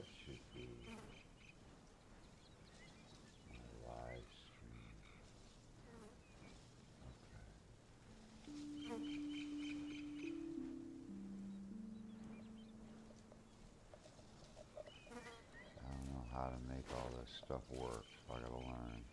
that should be my live stream. I don't know how to make all this stuff work, so I gotta learn.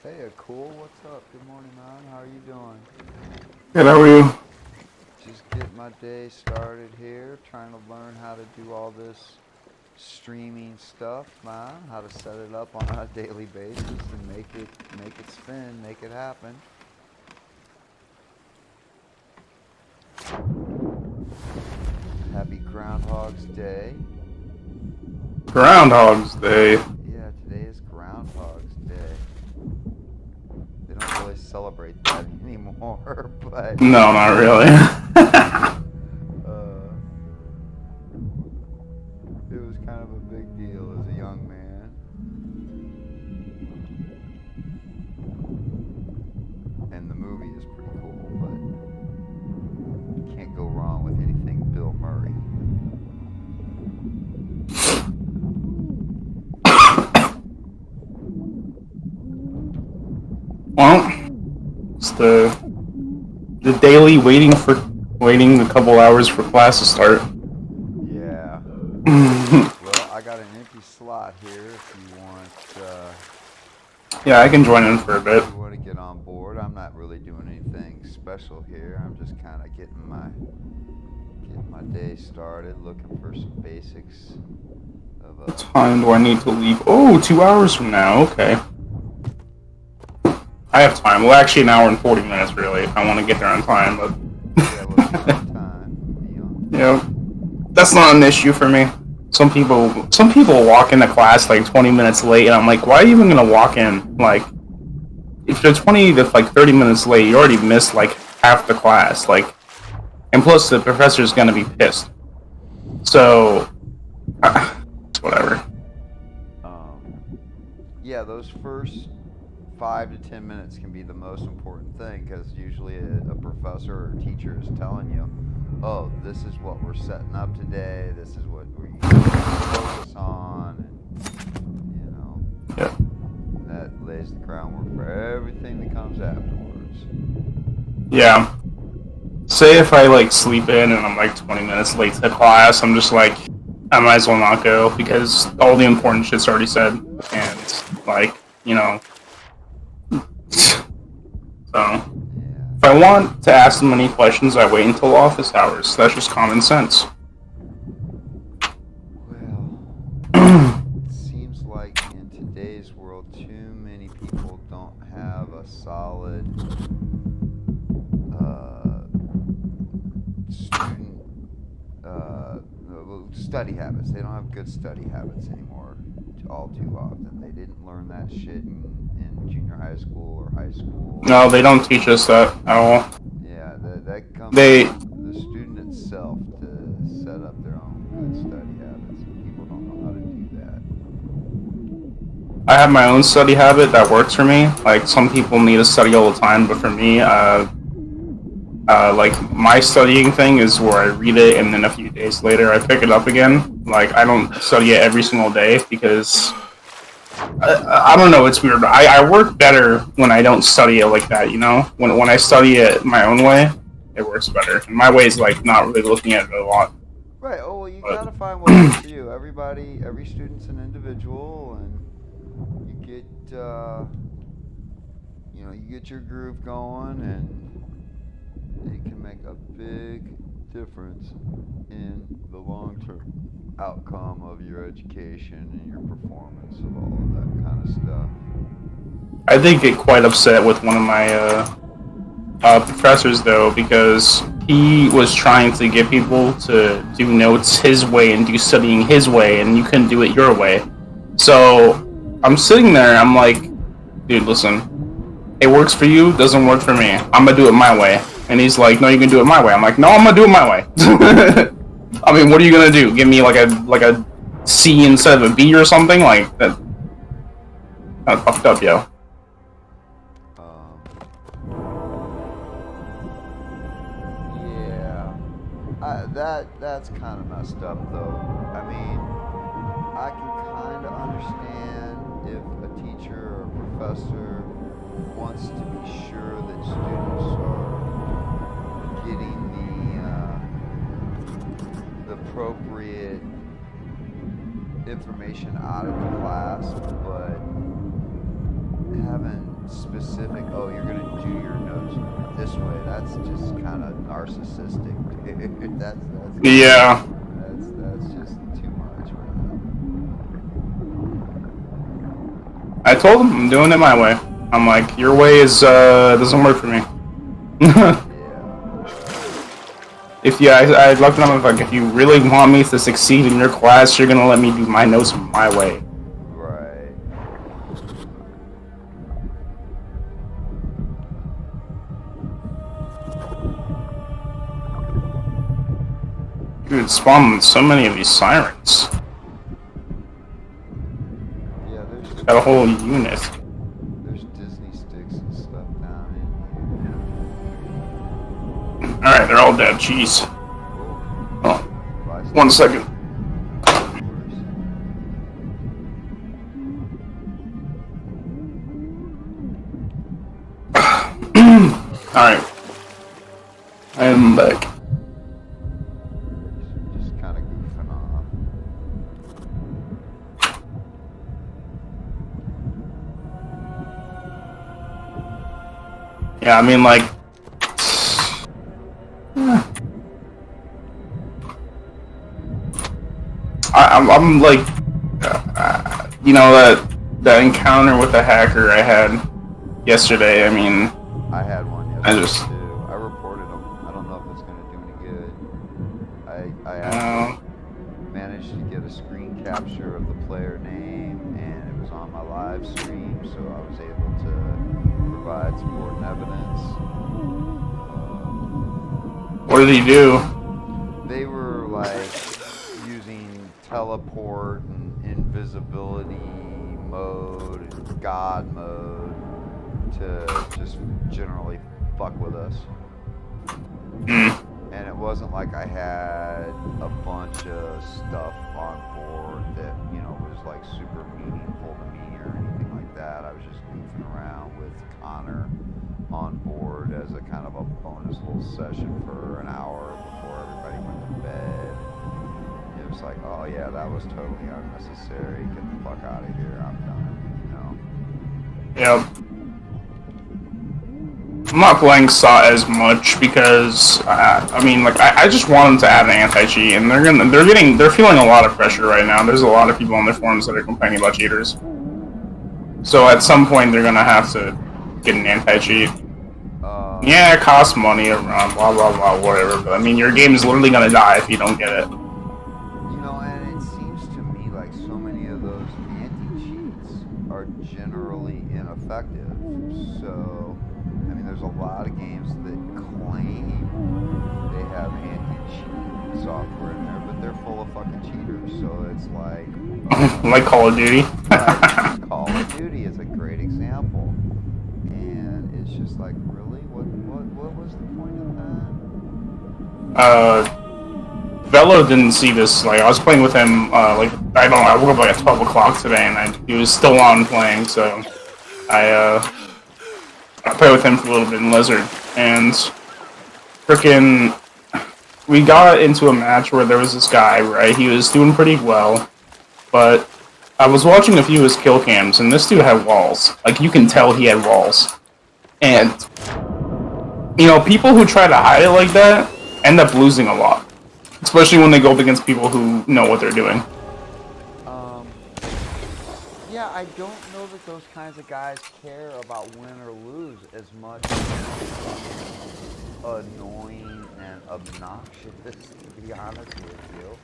Hey, cool. What's up? Good morning, man. How are you doing? Good, how are you? Just getting my day started here, trying to learn how to do all this streaming stuff, man. How to set it up on a daily basis and make it spin, make it happen. Happy Groundhog's Day. Groundhog's Day. Yeah, today is Groundhog's Day. They don't really celebrate that anymore, but No, not really. uh, it was kind of a big deal as a young man. And the movie is pretty cool, but can't go wrong with anything Bill Murray. Well, it's the daily waiting a couple hours for class to start. Yeah. Well, I got an empty slot here if you want. Yeah, I can join in for a bit. If you want to get on board, I'm not really doing anything special here. I'm just kind of getting my day started, looking for some basics of What time do I need to leave? Oh, 2 hours from now. Okay. I have time. Well, actually, an hour and 40 minutes, really, if I want to get there on time. But yeah, a little bit of time. Be on. yeah, that's not an issue for me. Some people walk into class like 20 minutes late, and I'm like, why are you even gonna walk in? Like, if you're 20 to like 30 minutes late, you already missed like half the class. Like, and plus the professor's gonna be pissed. So, whatever. Yeah, those first 5 to 10 minutes can be the most important thing because usually a professor or teacher is telling you, oh, this is what we're setting up today, this is what we're going to focus on, and, Yeah. that lays the groundwork for everything that comes afterwards. Yeah. Say if I like sleep in and I'm like 20 minutes late to class, I'm just like, I might as well not go because all the important shit's already said, and like, you know. So, Yeah. if I want to ask them any questions, I wait until office hours. That's just common sense. Well, it seems like in today's world, too many people don't have a solid student study habits. They don't have good study habits anymore. All too often, they didn't learn that shit in junior high school or high school. No, they don't teach us that at all. Yeah, that comes They, from the student itself to set up their own good study habits. And people don't know how to do that. I have my own study habit that works for me. Like, some people need to study all the time, but for me, like, my studying thing is where I read it and then a few days later I pick it up again. Like, I don't study it every single day because I don't know, it's weird. I work better when I don't study it like that, you know? When I study it my own way, it works better. And my way is like not really looking at it a lot. Right. Oh well, you But gotta find what works for you. Every student's an individual, and you get your groove going, and it can make a big difference in the long-term outcome of your education and your performance of all of that kind of stuff. I did get quite upset with one of my professors though because he was trying to get people to do notes his way and do studying his way, and you couldn't do it your way. So I'm sitting there, I'm like, dude, listen, it works for you, doesn't work for me. I'm gonna do it my way. And he's like, no, you can do it my way. I'm like, no, I'm gonna do it my way. I mean, what are you gonna do? Give me like a C instead of a B or something? Like that? That's fucked up, yo. Um, yeah, that's kind of messed up though. I mean, I can kind of understand if a teacher or a professor wants to be sure that students are getting the appropriate information out of the class, but having this way. That's just kind of narcissistic, dude. Yeah. That's just too much, man. I told him I'm doing it my way. I'm like, your way is doesn't work for me. Yeah. I left them like, if you really want me to succeed in your class, you're gonna let me do my notes my way. Right. Dude, spawned so many of these sirens. Yeah, there's Got a whole unit. there's Disney sticks and stuff down in here. Alright, they're all dead. Jeez. Oh, Buy 1 second. Alright. I am back. Just kind of goofing off. Yeah, I mean, like... I'm like... you know, that encounter with the hacker I had yesterday, I mean... I had one yesterday too. I reported him. I don't know if it's going to do any good. I actually managed to get a screen capture of the player name, and it was on my live stream, so I was able to provide supporting evidence. What did he do? They were like using teleport and invisibility mode and God mode to just generally fuck with us. And it wasn't like I had a bunch of stuff on board that, you know, was like super meaningful to me or anything like that. I was just goofing around with Connor on board as a kind of a bonus little session for an hour before everybody went to bed. It was like, oh yeah, that was totally unnecessary. Get the fuck out of here. I'm done, you know? Yep. I'm not playing SAW as much because I mean, like, I just want them to add an anti-cheat, and they're feeling a lot of pressure right now. There's a lot of people on their forums that are complaining about cheaters. So at some point they're gonna have to get an anti-cheat. Yeah, it costs money around blah blah blah whatever, but I mean your game is literally gonna die if you don't get it. You know, and it seems to me like so many of those anti-cheats are generally ineffective. So there's a lot of games that claim they have anti-cheat software in there, but they're full of fucking cheaters. So it's like like Call of Duty. Right, Call of Duty is a great example, and it's just like, really, what was the point of that? Velo didn't see this. Like I was playing with him. Like I woke up like at 12 o'clock today, and he was still on playing. So I played with him for a little bit in Lizard, and frickin' we got into a match where there was this guy, right? He was doing pretty well, but I was watching a few of his kill cams, and this dude had walls. Like, you can tell he had walls. And, you know, people who try to hide it like that end up losing a lot. Especially when they go up against people who know what they're doing. Yeah, I don't know that those kinds of guys care about win or lose as much as annoying and obnoxious, to be honest with you.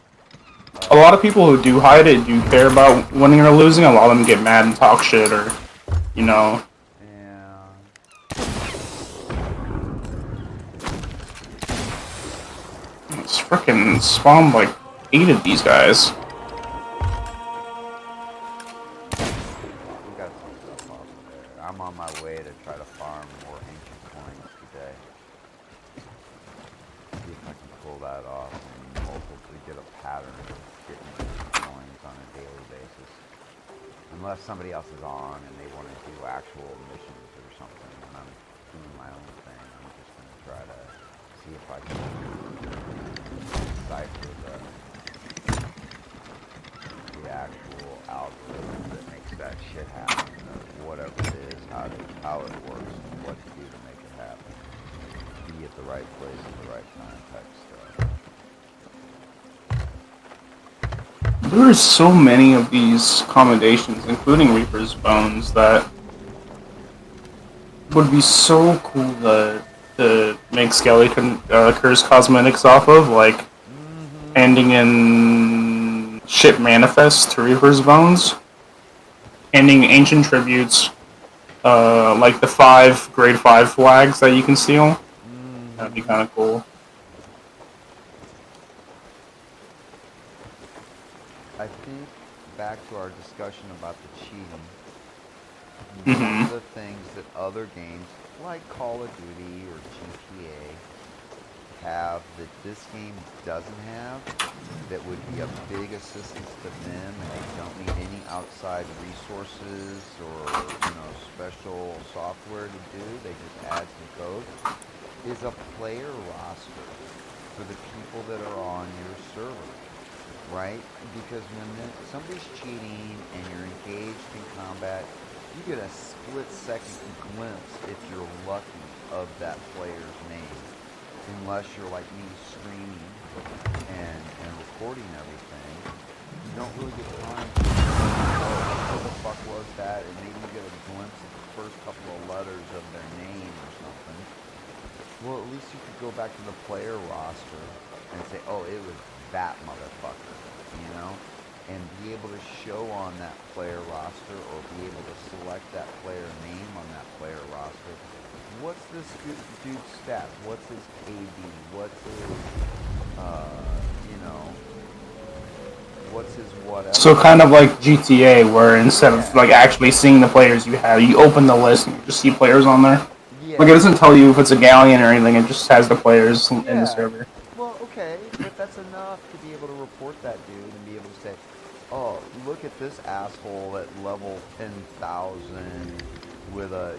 A lot of people who do hide it do care about winning or losing. A lot of them get mad and talk shit or, you know. Yeah. It's frickin' spawned like 8 of these guys. I'm on my way to try to farm more ancient coins today. See if I can pull that off and hopefully get a pattern of getting ancient coins on a daily basis. Unless somebody else is on and they want to do actual missions or something, and I'm doing my own thing. I'm just going to try to see if I can decipher the actual algorithm that makes that shit happen, or whatever it is, how it works, and what to do to make it happen. at the right place at the right time type stuff. There are so many of these commendations, including Reaper's Bones, that would be so cool to make Skeleton Curse cosmetics off of, like ending in Ship Manifest to Reaper's Bones, ending Ancient Tributes, like the 5 grade 5 flags that you can steal. That'd be kind of cool. I think back to our discussion about the cheating. Mm-hmm. One of the things that other games like Call of Duty or GTA have that this game doesn't have, that would be a big assistance to them, and they don't need any outside resources or special software to do. They just add some code. Is a player roster for the people that are on your server, right? Because when somebody's cheating and you're engaged in combat, you get a split-second glimpse, if you're lucky, of that player's name. Unless you're like me, streaming and recording everything, you don't really get time to what the fuck was that, and maybe you get a glimpse of the first couple of letters of their name or something. Well, at least you could go back to the player roster and say, oh, it was that motherfucker, and be able to show on that player roster or be able to select that player name on that player roster. What's this dude's stat? What's his KD? What's his, what's his whatever? So kind of like GTA, where instead of like actually seeing the players you have, you open the list and you just see players on there. Yeah. Like it doesn't tell you if it's a galleon or anything; it just has the players in the server. Well, okay, but that's enough to be able to report that dude and be able to say, oh, look at this asshole at level 10,000 with a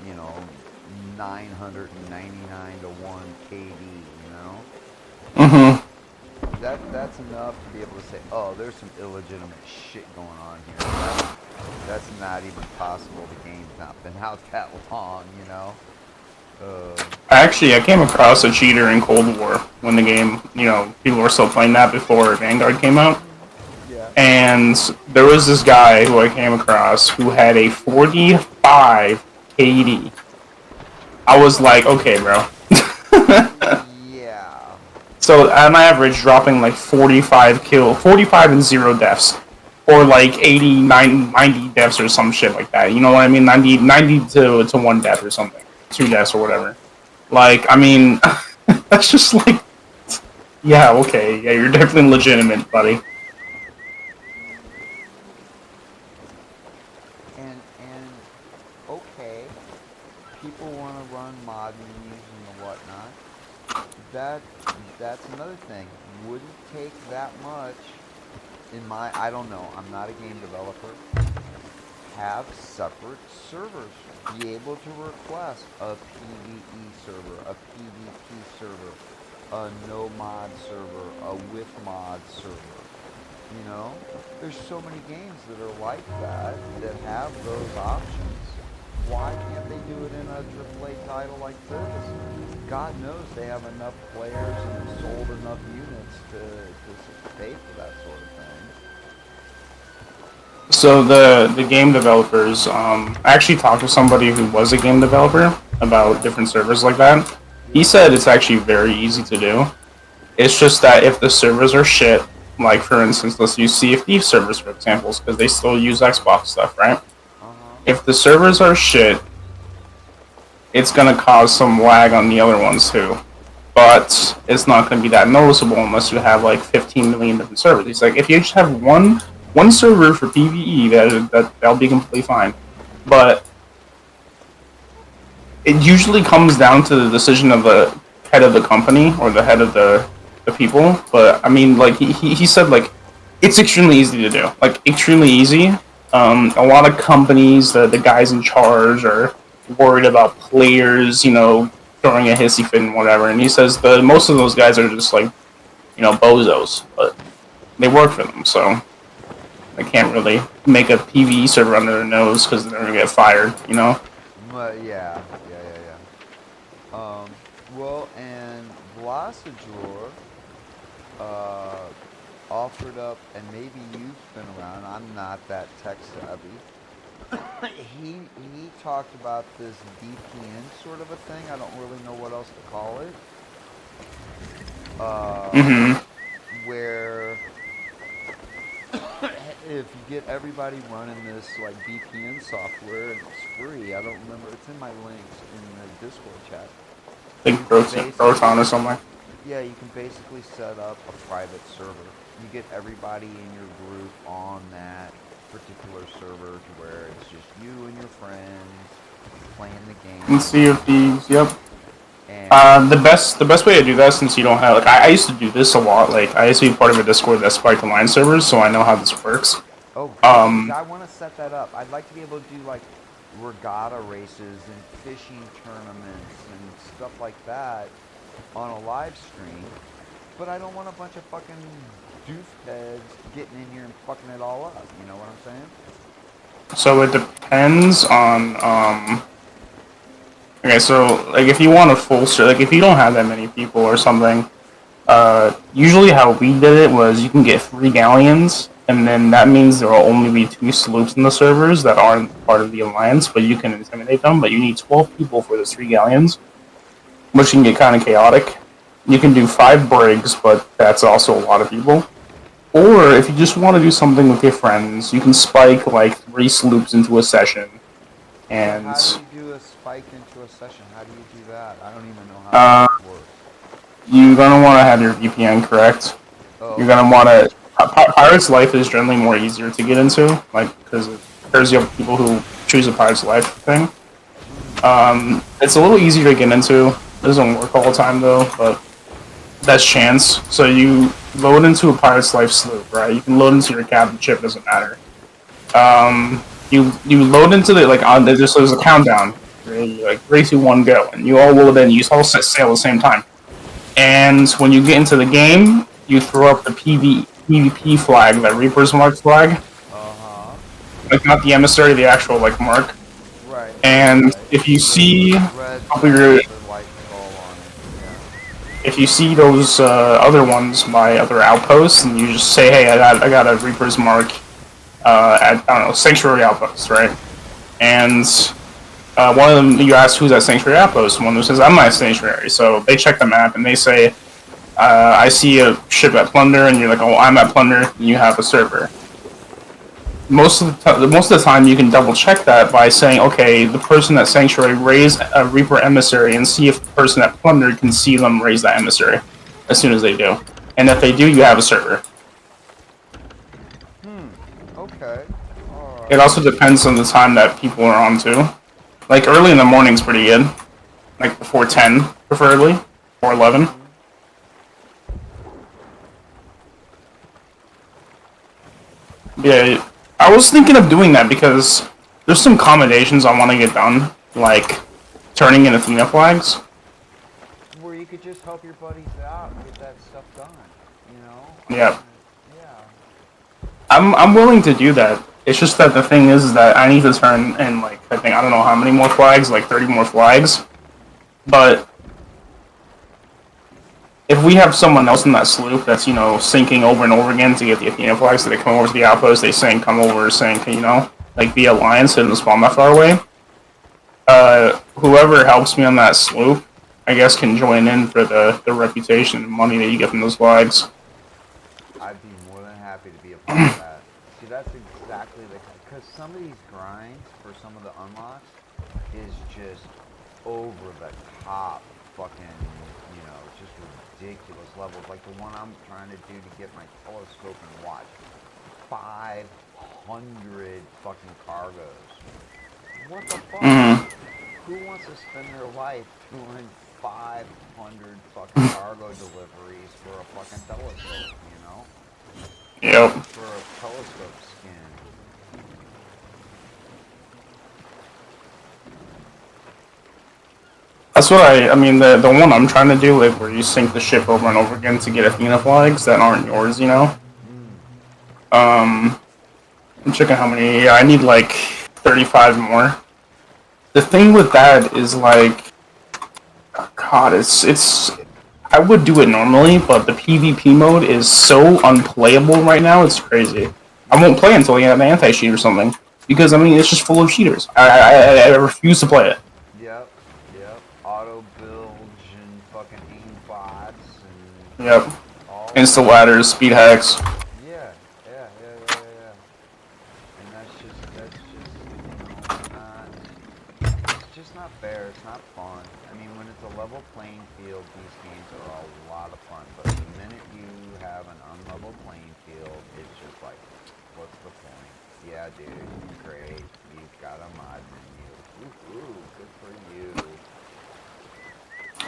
999 to 1 KD, That's enough to be able to say, oh, there's some illegitimate shit going on here. That's not even possible. The game's not been out that long, Actually, I came across a cheater in Cold War when the game, people were still playing that before Vanguard came out. Yeah. And there was this guy who I came across who had a 45 KD. I was like, okay, bro. Yeah. So on average, dropping like 45 and 0 deaths. Or like 80, 90 deaths or some shit like that. You know what I mean? 90 to 1 death or something. 2 deaths or whatever. Like, I mean, that's just like, yeah, okay, yeah, you're definitely legitimate, buddy. And okay, people want to run mod menus and whatnot. That's another thing. Wouldn't take that much. I don't know. I'm not a game developer. Have separate servers. Be able to request a PvE server, a PvP server, a no mod server, a with mod server. There's so many games that are like that have those options. Why can't they do it in a AAA title like this? God knows they have enough players and have sold enough units to pay for that sort of thing. So the game developers, I actually talked to somebody who was a game developer about different servers like that. He said it's actually very easy to do. It's just that if the servers are shit, like for instance, let's use Sea of Thieves servers for examples, because they still use Xbox stuff, right? If the servers are shit, it's going to cause some lag on the other ones too. But it's not going to be that noticeable unless you have like 15 million different servers. He's like, if you just have one server for PvE, that'll be completely fine. But it usually comes down to the decision of the head of the company or the head of the people. But I mean, like he said, like it's extremely easy to do, like extremely easy. A lot of companies, the guys in charge are worried about players, throwing a hissy fit and whatever. And he says most of those guys are just like, bozos, but they work for them, so they can't really make a PvE server under their nose because they're gonna get fired, But yeah. Well, and Velocigor uh, offered up, and maybe you've been around. I'm not that tech savvy. He talked about this VPN sort of a thing. I don't really know what else to call it. Uh, Mm-hmm. where if you get everybody running this like VPN software and it's free, I don't remember. It's in my links in the Discord chat. I think You can Proton or basically, something. yeah, you can basically set up a private server. You get everybody in your group on that particular server to where it's just you and your friends playing the And game. see if these. Yep. And The best way to do that, since you don't have, like, I used to do this a lot. Like, I used to be part of a Discord that spiked the line servers, so I know how this works. oh, good, because Um, I want to set that up. I'd like to be able to do like regatta races and fishing tournaments and stuff like that on a live stream. But I don't want a bunch of fucking doofheads getting in here and fucking it all up. You know what I'm saying? so it depends on Okay, so like if you want a full like if you don't have that many people or something, usually how we did it was you can get 3 galleons, and then that means there will only be 2 sloops in the servers that aren't part of the alliance, but you can intimidate them. But you need 12 people for those 3 galleons, which can get kind of chaotic. You can do 5 brigs, but that's also a lot of people. Or if you just want to do something with your friends, you can spike like 3 sloops into a session, But and how do you do a spike into a session? How do you do that? I don't even know how that uh, works. you're gonna want to have your VPN correct. Oh, You're okay. gonna want to. Pirate's Life is generally more easier to get into, like because there's people who choose a Pirate's Life thing. It's a little easier to get into. It doesn't work all the time though, but that's chance. So you load into a Pirate's Life sloop, right? You can load into your captain ship, doesn't matter. You load into the like on there's a countdown, right? Like 3, 2, 1, go, and you all load in. You all set sail at the same time. And when you get into the game, you throw up the PvP flag, that Reaper's Mark flag, Uh huh. like not the emissary, the actual like mark. Right, right, And right. if you see The red a couple of flag your, with the white skull on it. Yeah. if you see those other ones by other outposts, and you just say, hey, I got a Reaper's Mark at I don't know Sanctuary outpost, right? And one of them, you ask who's at Sanctuary outpost. One of them says, I'm at Sanctuary. So they check the map and they say, I see a ship at Plunder, and you're like, oh, I'm at Plunder, and you have a server. Most of the time, you can double check that by saying, okay, the person at Sanctuary raise a Reaper emissary, and see if the person at Plunder can see them raise that emissary as soon as they do. And if they do, you have a server. Okay. It Alright. also depends on the time that people are on too. Like early in the morning's pretty good, like before 10, preferably, or 11. Yeah, I was thinking of doing that because there's some accommodations I want to get done, like turning in Athena flags. Where you could just help your buddies out and get that stuff done. You know? I Yeah, mean, yeah. I'm willing to do that. It's just that the thing is that I need to turn in like I don't know how many more flags, like 30 more flags. But if we have someone else in that sloop that's sinking over and over again to get the Athena flags, so they come over to the outpost, they sink, come over, sink, like the alliance and spawn that far away. Whoever helps me on that sloop, I guess, can join in for the reputation and money that you get from those flags. I'd be more than happy to be a part of that. See, that's exactly the... Because some of these grinds for some of the unlocks is just over the top fucking, just ridiculous levels. Like the one I'm trying to do to get my telescope and watch 500 fucking cargoes. What the fuck? Mm-hmm. Who wants to spend their life doing 500 fucking cargo deliveries for a fucking telescope, you know? Yep. For a telescope skin. That's what I mean. The one I'm trying to do, like where you sink the ship over and over again to get Athena flags that aren't yours. I'm checking how many. Yeah, I need like 35 more. The thing with that is like, oh God, it's. I would do it normally, but the PvP mode is so unplayable right now. It's crazy. I won't play until you have an anti-cheat or something because I mean it's just full of cheaters. I refuse to play it. Yep, yep. Auto bilge and fucking aim bots and Yep. all Insta that. ladders, speed hacks. Yeah. And that's just, not. It's just not fair. It's not fun. I mean, when it's a level playing field, these games are a lot of fun. But the minute you have an unlevel playing field, it's just like, what's the point? Yeah, dude, great. You've got a mod menu. Ooh, good for you.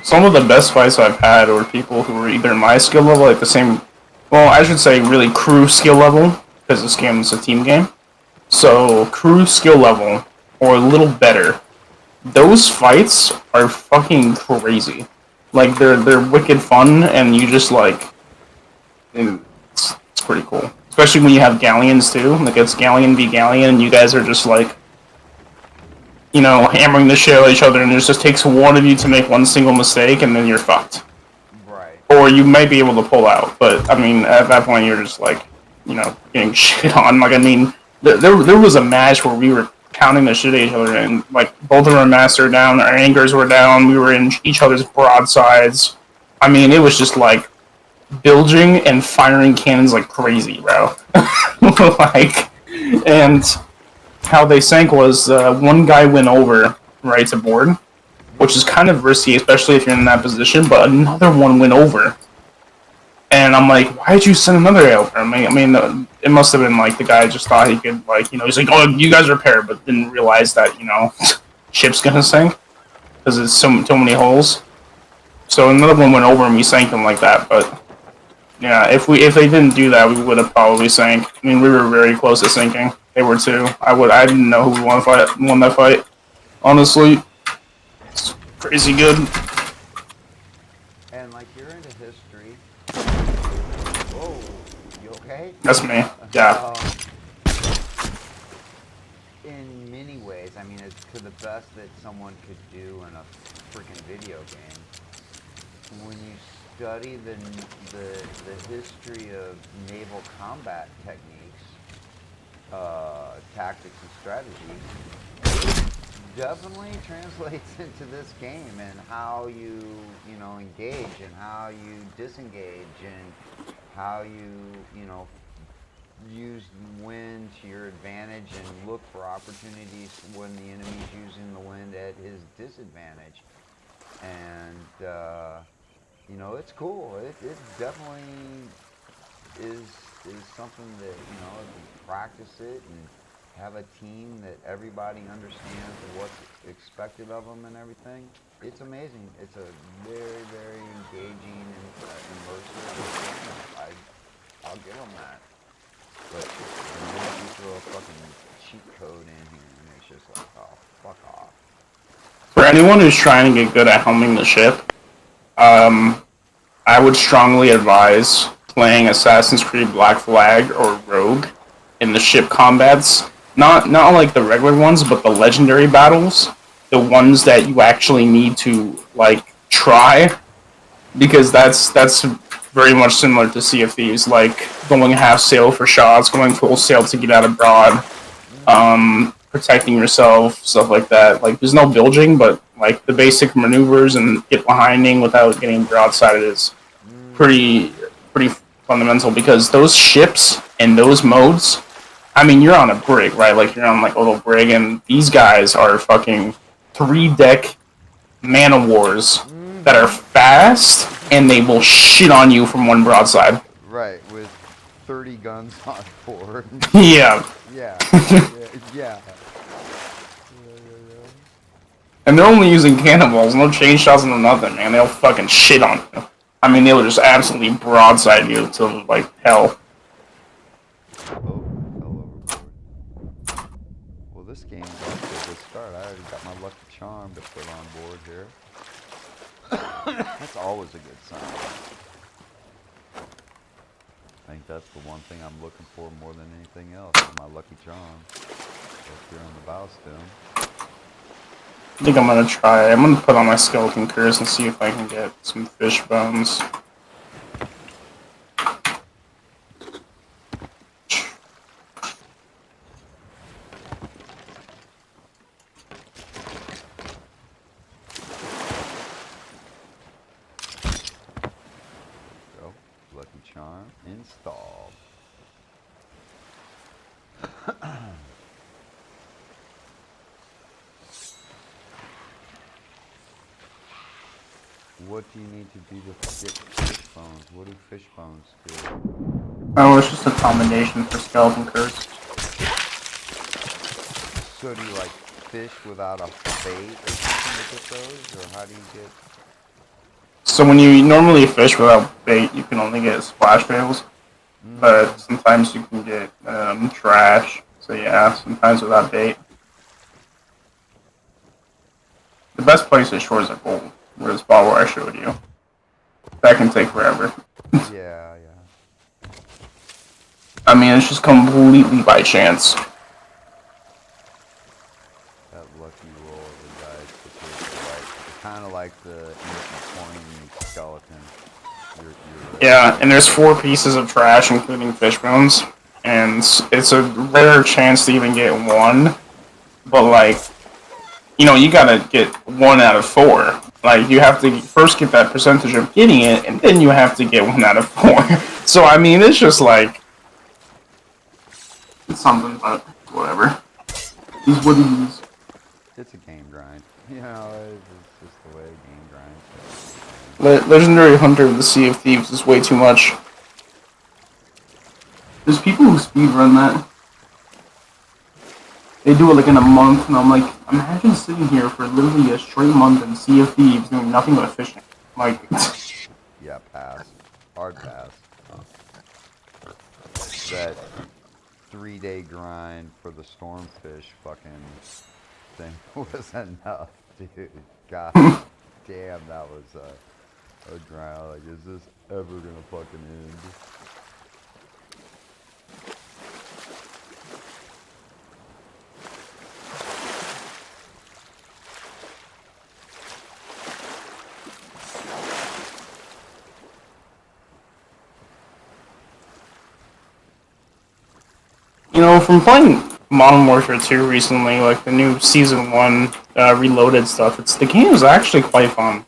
Some of the best fights I've had were people who were either my skill level, like the same. Well, I should say really crew skill level because this game is a team game. So crew skill level or a little better. Those fights are fucking crazy. Like they're wicked fun, and you just like it's pretty cool. Especially when you have galleons too. Like it's galleon v galleon, and you guys are just like hammering the shit out of each other, and it just takes one of you to make one single mistake, and then you're fucked. Right. Or you might be able to pull out, but I mean, at that point, you're just like, getting shit on. Like, I mean, there was a match where we were pounding the shit at each other, and like both of our masks are down, our anchors were down, we were in each other's broadsides. I mean, it was just like bilging and firing cannons like crazy, bro. Like, and how they sank was one guy went over right to board, which is kind of risky, especially if you're in that position. But another one went over, and I'm like, why did you send another guy over? I mean, it must have been like the guy just thought he could, like, he's like, oh, you guys are paired, but didn't realize that ship's gonna sink because there's so many holes. So another one went over and we sank him like that. But yeah, if they didn't do that, we would have probably sank. I mean, we were very close to sinking. They were too. I didn't know who won that fight. Honestly, it's crazy good. And like you're into history. Whoa, you okay? That's me. Yeah. In many ways, I mean, it's to the best that someone could do in a freaking video game. When you study the history of naval combat techniques, tactics, and strategy, definitely translates into this game and how you engage and how you disengage and how you use wind to your advantage and look for opportunities when the enemy's using the wind at his disadvantage. And it's cool. It definitely is something that if you practice it and have a team that everybody understands what's expected of them and everything. It's amazing. It's a very, very engaging and immersive experience. I'll give them that. But the minute you throw a fucking cheat code in here, and it's just like, oh, fuck off. For anyone who's trying to get good at helming the ship, I would strongly advise playing Assassin's Creed Black Flag or Rogue in the ship combats. Not like the regular ones, but the legendary battles. The ones that you actually need to like try, because that's very much similar to Sea of Thieves, like going half sail for shots, going full sail to get out of broad, protecting yourself, stuff like that. Like there's no bilging, but like the basic maneuvers and get behinding without getting broadsided is pretty fundamental, because those ships and those modes, I mean, you're on a brig, right? Like you're on like a little brig, and these guys are fucking 3-deck man o' wars that are fast, and they will shit on you from one broadside. Right, with 30 guns on board. Yeah. Yeah. And they're only using cannonballs, no chain shots, no nothing, man. They'll fucking shit on you. I mean, they'll just absolutely broadside you to like hell. Oh, fell overboard. Well, this game's off to a good start. I already got my lucky charm to put on board here. That's always a good sign. I think that's the one thing I'm looking for more than anything else, is my lucky charm. Up here on the bow stem. I think I'm gonna try. I'm gonna put on my skeleton curse and see if I can get some fish bones. Go. Lucky charm installed. What do you need to do to get fish bones? What do fish bones do? Oh, it's just a combination for skeleton curse. So do you like fish without a bait or something to get those? Or how do you get... So when you normally fish without bait, you can only get splash fails. But sometimes you can get trash. So yeah, sometimes without bait. The best place is Shores of Gold, where the spot where I showed you. That can take forever. Yeah, yeah. I mean, it's just completely by chance. That lucky roll of the dice to take the right. It's kind of like the ancient coin skeleton. Yeah, and there's 4 pieces of trash, including fish bones. And it's a rare chance to even get one. But, like, you know, you gotta get 1 out of 4. Like, you have to first get that percentage of getting it, and then you have to get 1 out of 4. So, I mean, it's just like... It's something, but whatever. These woodies. It's a game grind. You know, it's just the way a game grinds. Legendary Hunter of the Sea of Thieves is way too much. There's people who speedrun that. They do it like in a month, and I'm like, imagine sitting here for literally a straight month in Sea of Thieves doing nothing but fishing. Like, yeah, pass. Hard pass. That 3-day grind for the stormfish fucking thing was enough, dude. God damn, that was a grind. Like, is this ever gonna fucking end? you know, from playing Modern Warfare 2 recently, like the new Season 1 Reloaded stuff, the game is actually quite fun.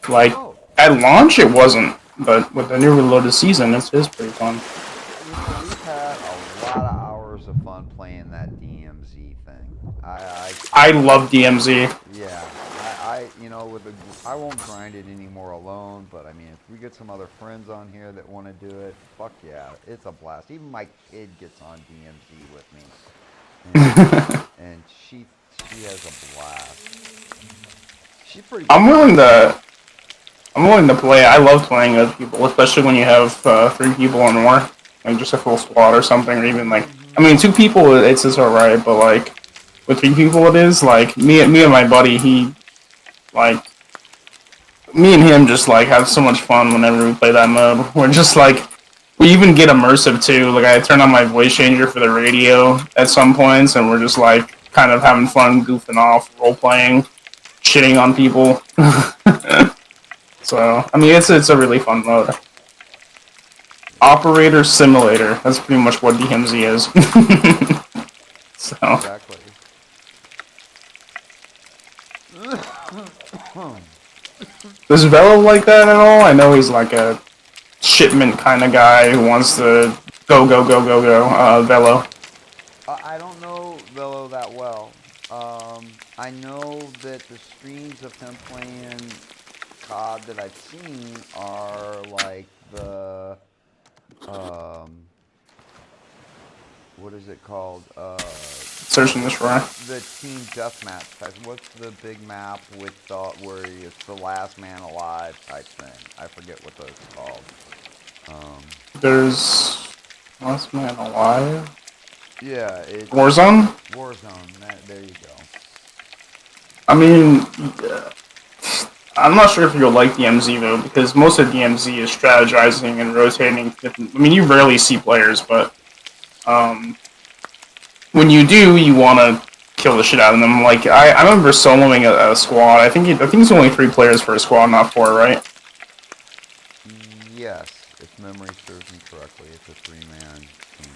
Like, at launch it wasn't, but with the new Reloaded season, it is pretty fun. We've had a lot of hours of fun playing that DMZ thing. I love DMZ. Yeah, you know, I won't grind it anymore alone, but I mean, if we get some other friends on here that want to do it, fuck yeah, it's a blast. Even my kid gets on DMZ with me, and she has a blast. She's pretty. I'm willing to play. I love playing with people, especially when you have 3 people or more, like just a full squad or something, or even like, I mean, 2 people it's alright, but like with 3 people it is like me and my buddy. Me and him just like have so much fun whenever we play that mode. We're just like, we even get immersive too. Like I turn on my voice changer for the radio at some points, and we're just like kind of having fun, goofing off, role playing, shitting on people. So I mean, it's a really fun mode. Operator Simulator. That's pretty much what DMZ is. So. Exactly. Does Velo like that at all? I know he's like a shipment kind of guy who wants to go, Velo. I don't know Velo that well. I know that the streams of him playing COD that I've seen are like the, what is it called? Search and Destroy. The team deathmatch type. What's the big map with where it's the last man alive type thing? I forget what those are called. There's Last Man Alive. Yeah, it's Warzone. Warzone. There you go. I mean, I'm not sure if you'll like DMZ though, because most of DMZ is strategizing and rotating. I mean, you rarely see players, but when you do, you want to kill the shit out of them. Like I remember soloing a squad. I think it's only 3 players per squad, not 4, right? Yes, if memory serves me correctly, it's a three-man team.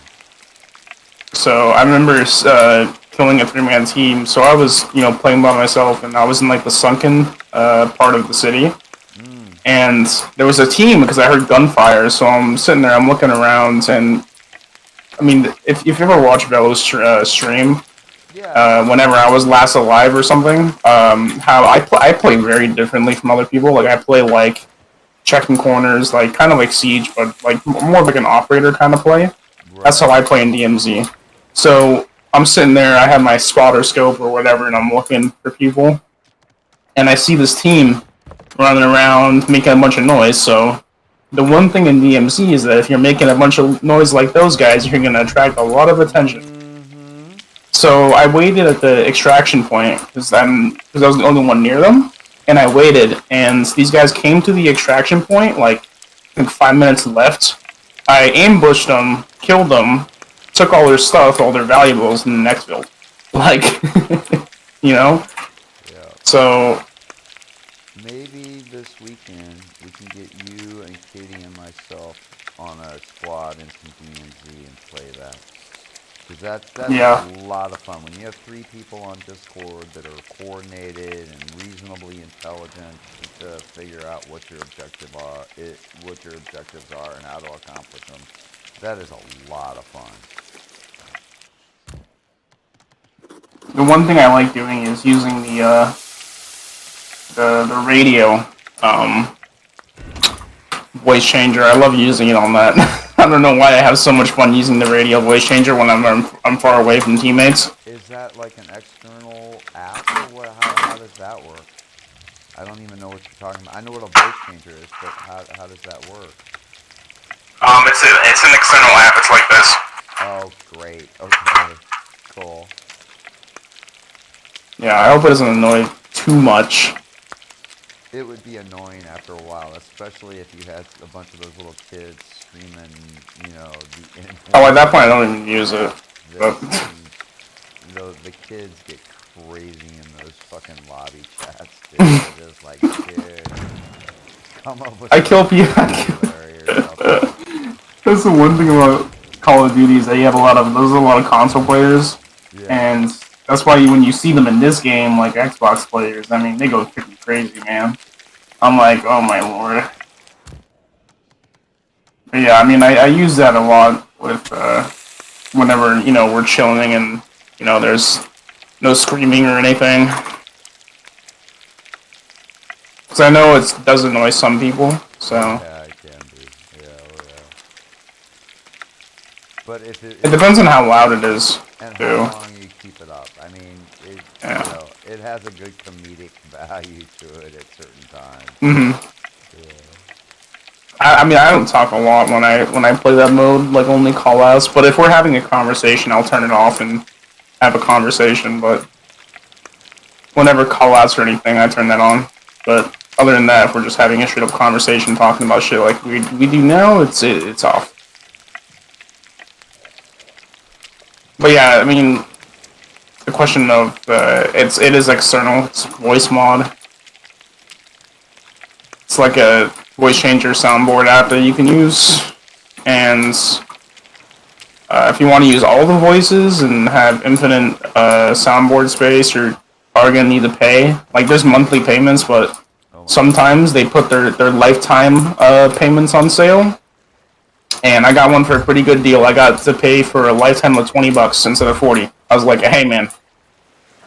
So I remember killing a 3-man team. So I was, playing by myself, and I was in like the sunken part of the city, Mm. and there was a team because I heard gunfire. So I'm sitting there, I'm looking around, and I mean, if you ever watch Velo's stream, Yeah, I've watched whenever it. I was last alive or something, how I play very differently from other people. Like I play like checking corners, like kind of like Siege, but like more like an operator kind of play. That's how Right. I play in DMZ. So I'm sitting there, I have my spotter scope or whatever, and I'm looking for people, and I see this team running around making a bunch of noise. So the one thing in DMZ is that if you're making a bunch of noise like those guys, you're going to attract a lot of attention. Mm-hmm. So I waited at the extraction point because I was the only one near them, and I waited, and these guys came to the extraction point like I think 5 minutes left. I ambushed them, killed them, took all their stuff, all their valuables, in the next build. Like, you know. Yeah. So Maybe this weekend we can get you and Katie and myself on a squad in some DMZ and play that. Because that's yeah, a lot of fun. When you have three people on Discord that are coordinated and reasonably intelligent to figure out what your what your objectives are and how to accomplish them, that is a lot of fun. the one thing I like doing is using the radio um, voice changer. I love using it on that. I don't know why I have so much fun using the radio voice changer when I'm far away from teammates. Is that like an external app or what? How does that work? I don't even know what you're talking about. I know what a voice changer is, but how does that work? It's an external app. It's like this. Oh, great. Okay. Cool. Yeah, I hope it doesn't annoy too much. It would be annoying after a while, especially if you had a bunch of those little kids screaming, the N Oh, at word. that point, I don't even use it. They But the kids get crazy in those fucking lobby chats, dude. They're just like, dude, come up with I some kill people. vocabulary or something. That's the one thing about Call of Duty is that you have there's a lot of console players, Yeah. and that's why when you see them in this game, like Xbox players, I mean, they go freaking crazy, man. I'm like, oh my lord. But yeah, I mean, I use that a lot with whenever we're chilling and there's no screaming or anything. Because I know it does annoy some people, so Yeah, it can be. Yeah, oh yeah. But if it it depends on how loud it is, and how too. long you keep it up. I mean, Yeah. it has a good comedic value to it at certain times. hmm Yeah. I mean, I don't talk a lot when I play that mode, like only call outs. But if we're having a conversation, I'll turn it off and have a conversation. But whenever call outs or anything, I turn that on. But other than that, if we're just having a straight up conversation talking about shit like we do now, it's off. But yeah, I mean, the question of it is external. It's voice mod. It's like a voice changer soundboard app that you can use, and if you want to use all the voices and have infinite soundboard space, you're are gonna need to pay. Like there's monthly payments, but Oh my god. sometimes they put their lifetime payments on sale. And I got one for a pretty good deal. I got to pay for a lifetime of $20 instead of 40. I was like, hey man,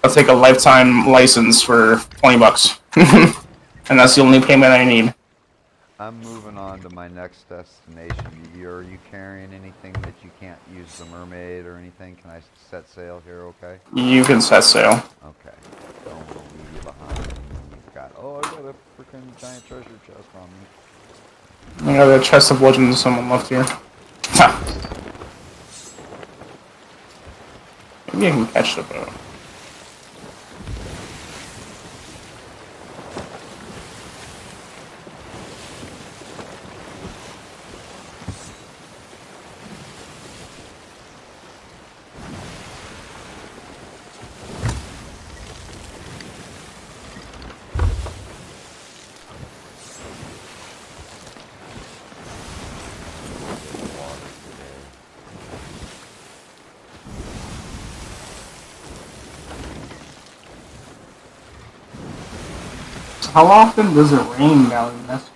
I'll take a lifetime license for $20, and that's the only payment I need. I'm moving on to my next destination. Are you carrying anything that you can't use the mermaid or anything? Can I set sail here? Okay. You can set sail. Okay. Don't want to leave you behind. You've got. Oh, I got a freaking giant treasure chest on me. I got a chest of legends someone left here. Ha. Maybe I can catch the boat. How often does it rain down in this?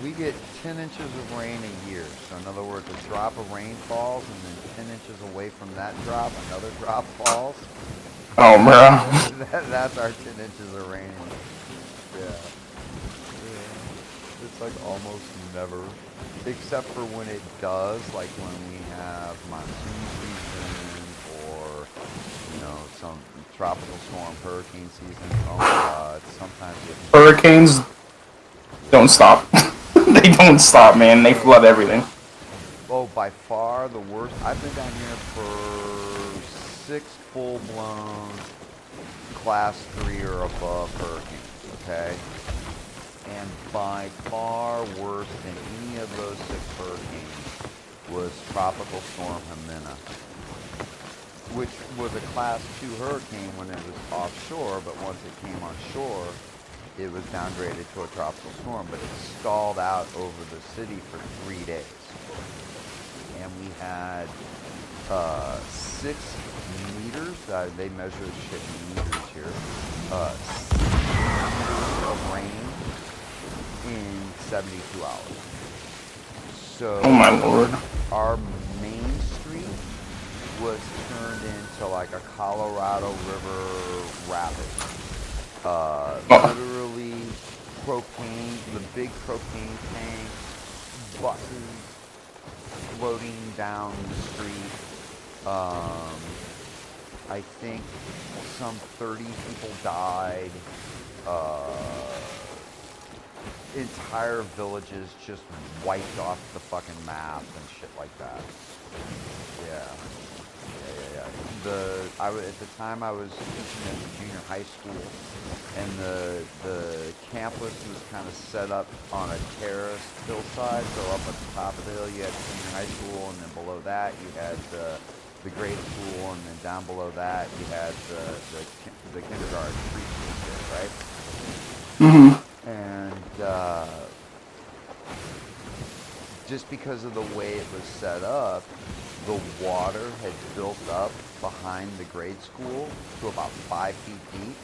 We get 10 inches of rain a year. So in other words, a drop of rain falls, and then 10 inches away from that drop, another drop falls. Oh, bro. That's our 10 inches of rain. Yeah. It's like almost never, except for when it does, like when we have monsoon season or, some tropical storm, hurricane season. Oh my God, sometimes it. Hurricanes don't stop. They don't stop, man. They flood everything. Oh, by far the worst. I've been down here for 6 full-blown class 3 or above hurricanes, okay? And by far worse than any of those 6 hurricanes was Tropical Storm Jimena, which was a class 2 hurricane when it was offshore, but once it came on shore, it was downgraded to a tropical storm, but it stalled out over the city for 3 days. And we had 6 meters, they measure shit in meters here, 6 meters of rain in 72 hours. So, oh my lord, our main street was turned into like a Colorado River rapid. Literally propane, the big propane tanks, buses floating down the street. I think some 30 people died. Entire villages just wiped off the fucking map and shit like that. Yeah. At the time I was teaching at the junior high school, and the campus was kind of set up on a terrace hillside. So up at the top of the hill you had junior high school, and then below that you had the grade school, and then down below that you had the kindergarten preschool there, right? Mm-hmm. And just because of the way it was set up, the water had built up behind the grade school to about 5 feet deep,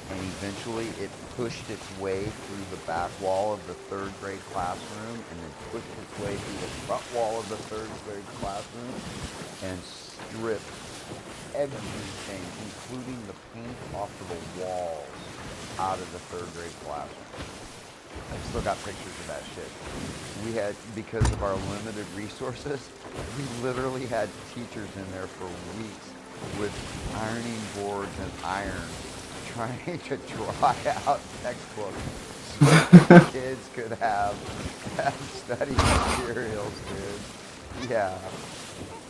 and eventually it pushed its way through the back wall of the 3rd grade classroom, and then pushed its way through the front wall of the 3rd grade classroom, and stripped everything, including the paint off of the walls, out of the 3rd grade classroom. I've still got pictures of that shit. We had, because of our limited resources, we literally had teachers in there for weeks with ironing boards and irons trying to dry out textbooks so that kids could have study materials, dude. Yeah.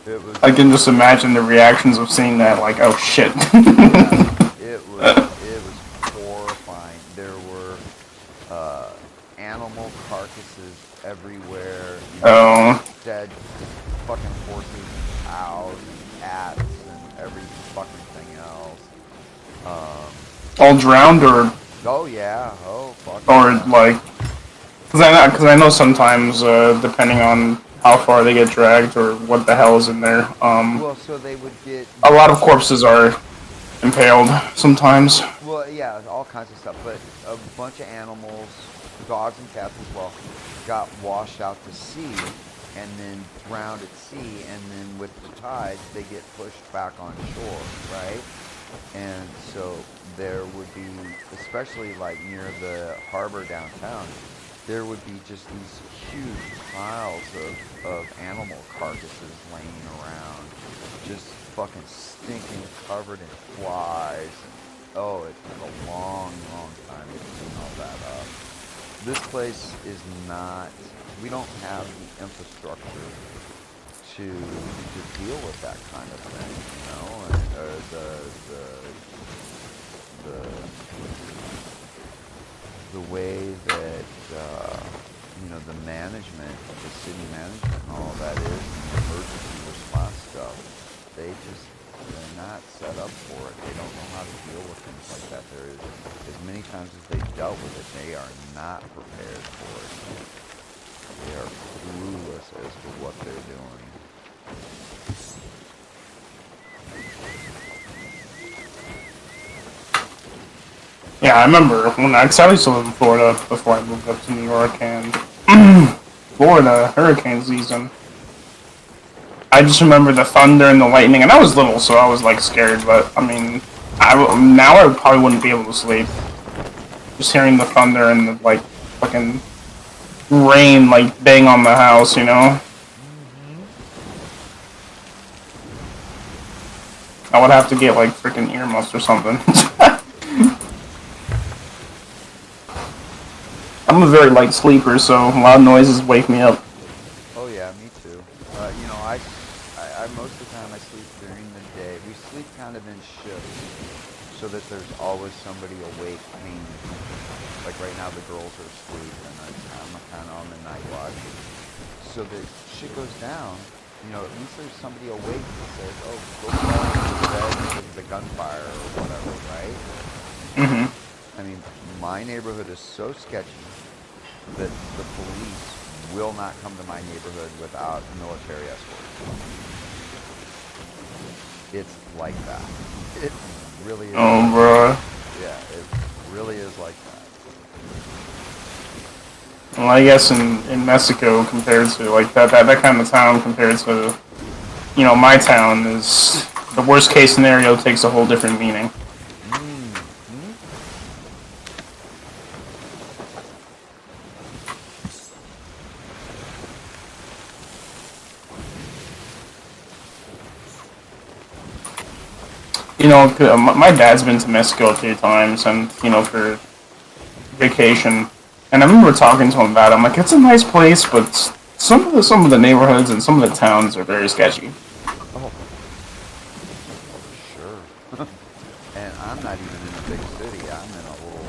It was. I can just imagine the reactions of seeing that, like, oh shit. Yeah, it was horrifying. There were animal carcasses everywhere. Dead fucking horses and cows and cats and every fucking thing else. All drowned, or? Oh yeah. Oh fuck. Or Yeah. like, because I know sometimes depending on how far they get dragged or what the hell is in there. Well, so they would get. A lot of corpses are impaled sometimes. Well, yeah, all kinds of stuff, but a bunch of animals, dogs and cats as well, got washed out to sea and then drowned at sea, and then with the tides, they get pushed back on shore, right? And so there would be, especially like near the harbor downtown, there would be just these huge piles of animal carcasses laying around, just fucking stinking, covered in flies. Oh, it took a long, long time to clean all that up. This place is not, we don't have the infrastructure to deal with that kind of thing, you know, and the way that, the management, the city management and all that is, and the emergency response stuff, they're not set up for it. They don't know how to deal with things like that. There is, as many times as they've dealt with it, they are not prepared for it. They are clueless as to what they're doing. Yeah, I remember when I used to live in Florida before I moved up to New York, and Florida hurricane season. I just remember the thunder and the lightning, and I was little, so I was like scared. But I mean, now I probably wouldn't be able to sleep just hearing the thunder and the like fucking rain like bang on the house. You know, Mm-hmm. I would have to get like freaking earmuffs or something. I'm a very light sleeper, so loud noises wake me up. Oh yeah, me too. I most of the time I sleep during the day. We sleep kind of in shifts, so that there's always somebody awake. I mean, like right now the girls are asleep, and I'm kind of on the night watch. So that shit goes down. At least there's somebody awake that says, "Oh, go crawl into the bed because of the gunfire or whatever," right? Hmm. I mean, my neighborhood is so sketchy that the police will not come to my neighborhood without military escort. It's like that. It really is Oh, like that. bro. Yeah, it really is like that. Well, I guess in Mexico, compared to like that kind of town, compared to my town is the worst case scenario takes a whole different meaning. Mm-hmm. My dad's been to Mexico a few times, and for vacation. And I remember talking to him about it. I'm like, it's a nice place, but some of the neighborhoods and some of the towns are very sketchy. Oh, for sure. And I'm not even in a big city. I'm in a little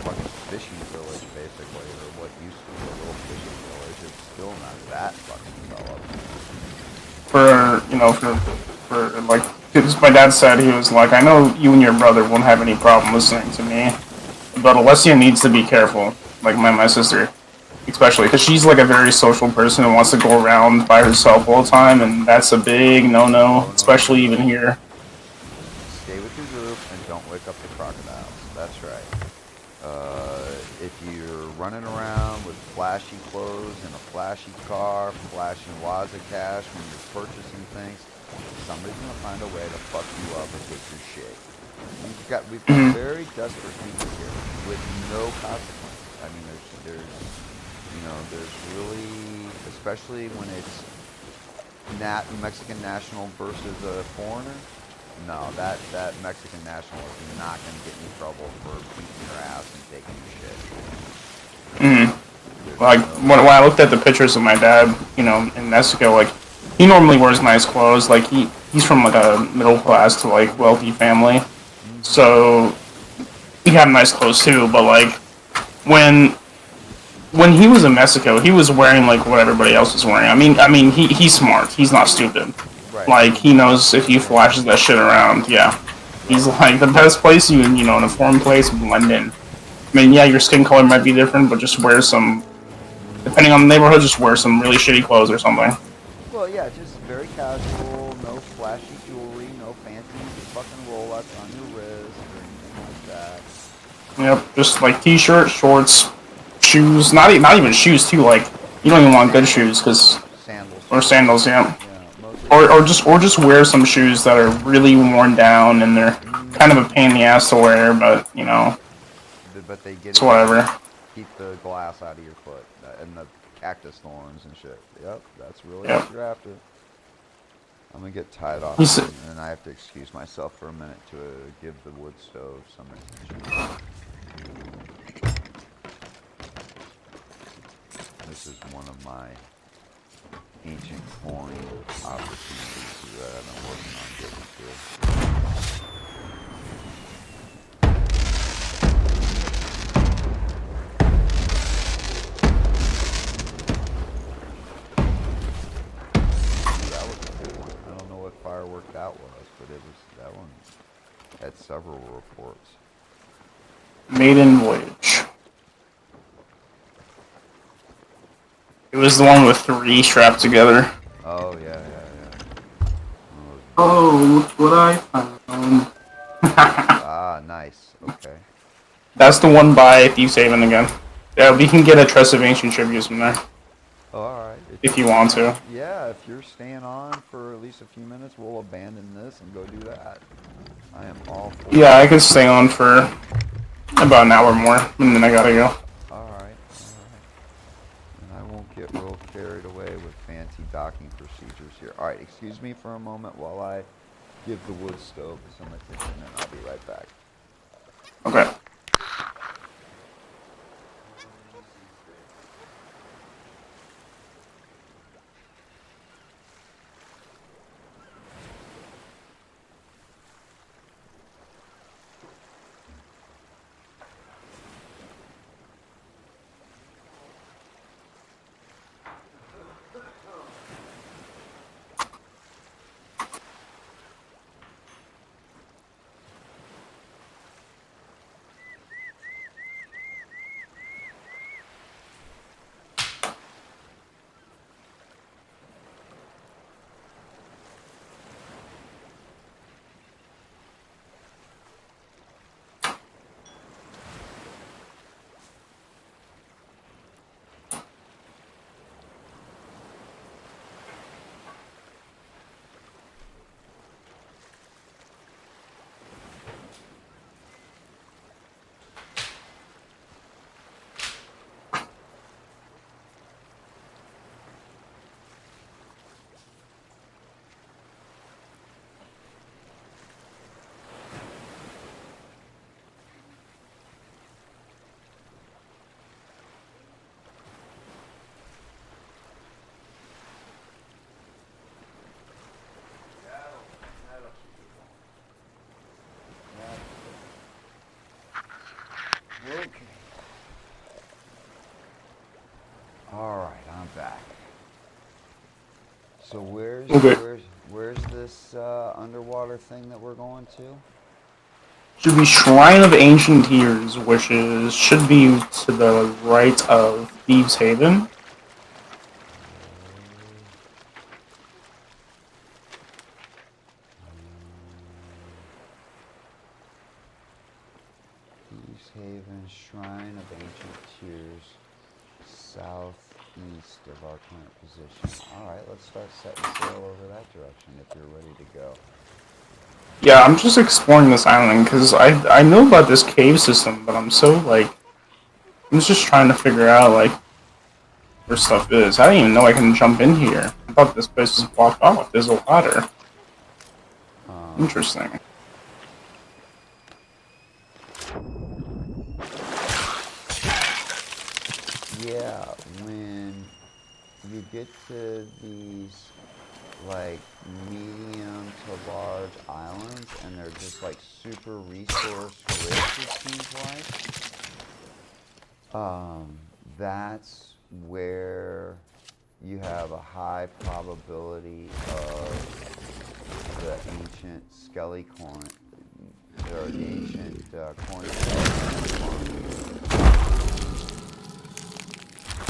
fucking fishing village, basically, or what used to be a little fishing village. It's still not that fucking developed. For like, because my dad said he was like, I know you and your brother won't have any problem listening to me, but Alessia needs to be careful. Like my sister, especially because she's like a very social person and wants to go around by herself all the time, and that's a big no-no, No, no, no, especially even no. here. Stay with your group and don't wake up the crocodiles. That's right. If you're running around with flashy clothes and a flashy car, flashing wads of cash when you're purchasing things, somebody's gonna find a way to fuck you up and take your shit. We've got very desperate people here with no consequences. I mean, there's really, especially when it's Mexican national versus a foreigner. No, that Mexican national is not going to get in trouble for beating your ass and taking your shit. Mm. There's Like when no. I looked at the pictures of my dad, in Mexico, like he normally wears nice clothes. Like he's from like a middle class to like wealthy family, Mm-hmm. so he had nice clothes too. But like when when he was in Mexico, he was wearing like what everybody else was wearing. I mean, he's smart. He's not stupid. Right. Like He's he knows if he smart. flashes that shit around, yeah, he's Right. like the best place in a foreign place blend in. I mean, yeah, your skin color might be different, but just wear some. Mm-hmm. Depending on the neighborhood, just wear some really shitty clothes or something. Well, yeah, just very casual, no flashy jewelry, no fancy fucking Rolex on your wrist or anything like that. Yep, just like t-shirt, shorts, shoes. Not even shoes too. Like you don't even want good shoes, Sandals. cause Sandals. or sandals, yeah. Yeah, mostly Or just wear some shoes that are really worn down and they're kind of a Mm-hmm. pain in the ass to wear, but But they get it's it done. whatever. Keep the glass out of your foot and the cactus thorns and shit. Yep, that's really what Yep. you're after. I'm gonna get tied off He's here, and I have to excuse myself for a minute to give the wood stove some attention. This is one of my ancient coin opportunities that I've been working on getting to. Ooh, that was a good one. I don't know what firework that was, but that one had several reports. maiden voyage. It was the one with three strapped together. Oh yeah, yeah, yeah. One Oh, look what I found. nice. Okay. That's the one by Thieves Haven again. Yeah, we can get a Trust of Ancient Tributes from there Oh, all right. if you want to. Yeah, if you're staying on for at least a few minutes, we'll abandon this and go do that. I am all for Yeah, it. I could stay on for about an hour more, and then I gotta go. All right, all right. And I won't get real carried away with fancy docking procedures here. All right, excuse me for a moment while I give the wood stove some attention, and I'll be right back. Okay. Okay. All right, I'm back. So Okay. where's this underwater thing that we're going to? Should be Shrine of Ancient Tears, which should be to the right of Thieves Haven. Thieves Haven, Shrine of Ancient Tears, southeast of our current position. All right, let's start setting sail over that direction if you're ready to go. Yeah, I'm just exploring this island because I know about this cave system, but I'm so like I'm just trying to figure out like where stuff is. I didn't even know I can jump in here. I thought this place was blocked off. There's a ladder. Interesting. Yeah, when you get to these like medium to large islands and they're just like super resource rich, it seems like, that's where you have a high probability of the ancient skelly corn or the ancient corn.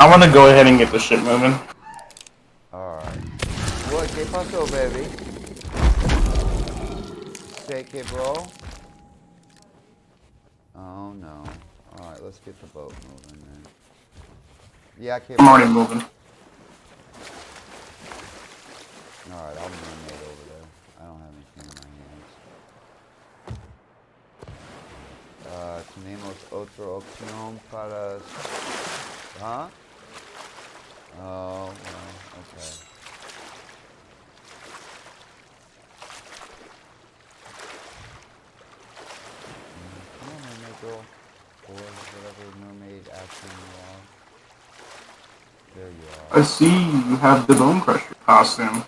I want to go ahead and get the ship moving. Alright. What? ¿Qué pasó, baby? Say, ¿qué, bro? Oh, no. Alright, let's get the boat moving then. Yeah, ¿qué, I'm bro? already moving. Alright, I'll mermaid over there. I don't have anything in my hands. Tenemos otra opción para... Huh? Oh, well, okay. Come on, mermaid girl. Or whatever mermaid action you are. There you are. I see you have the Bone Crusher costume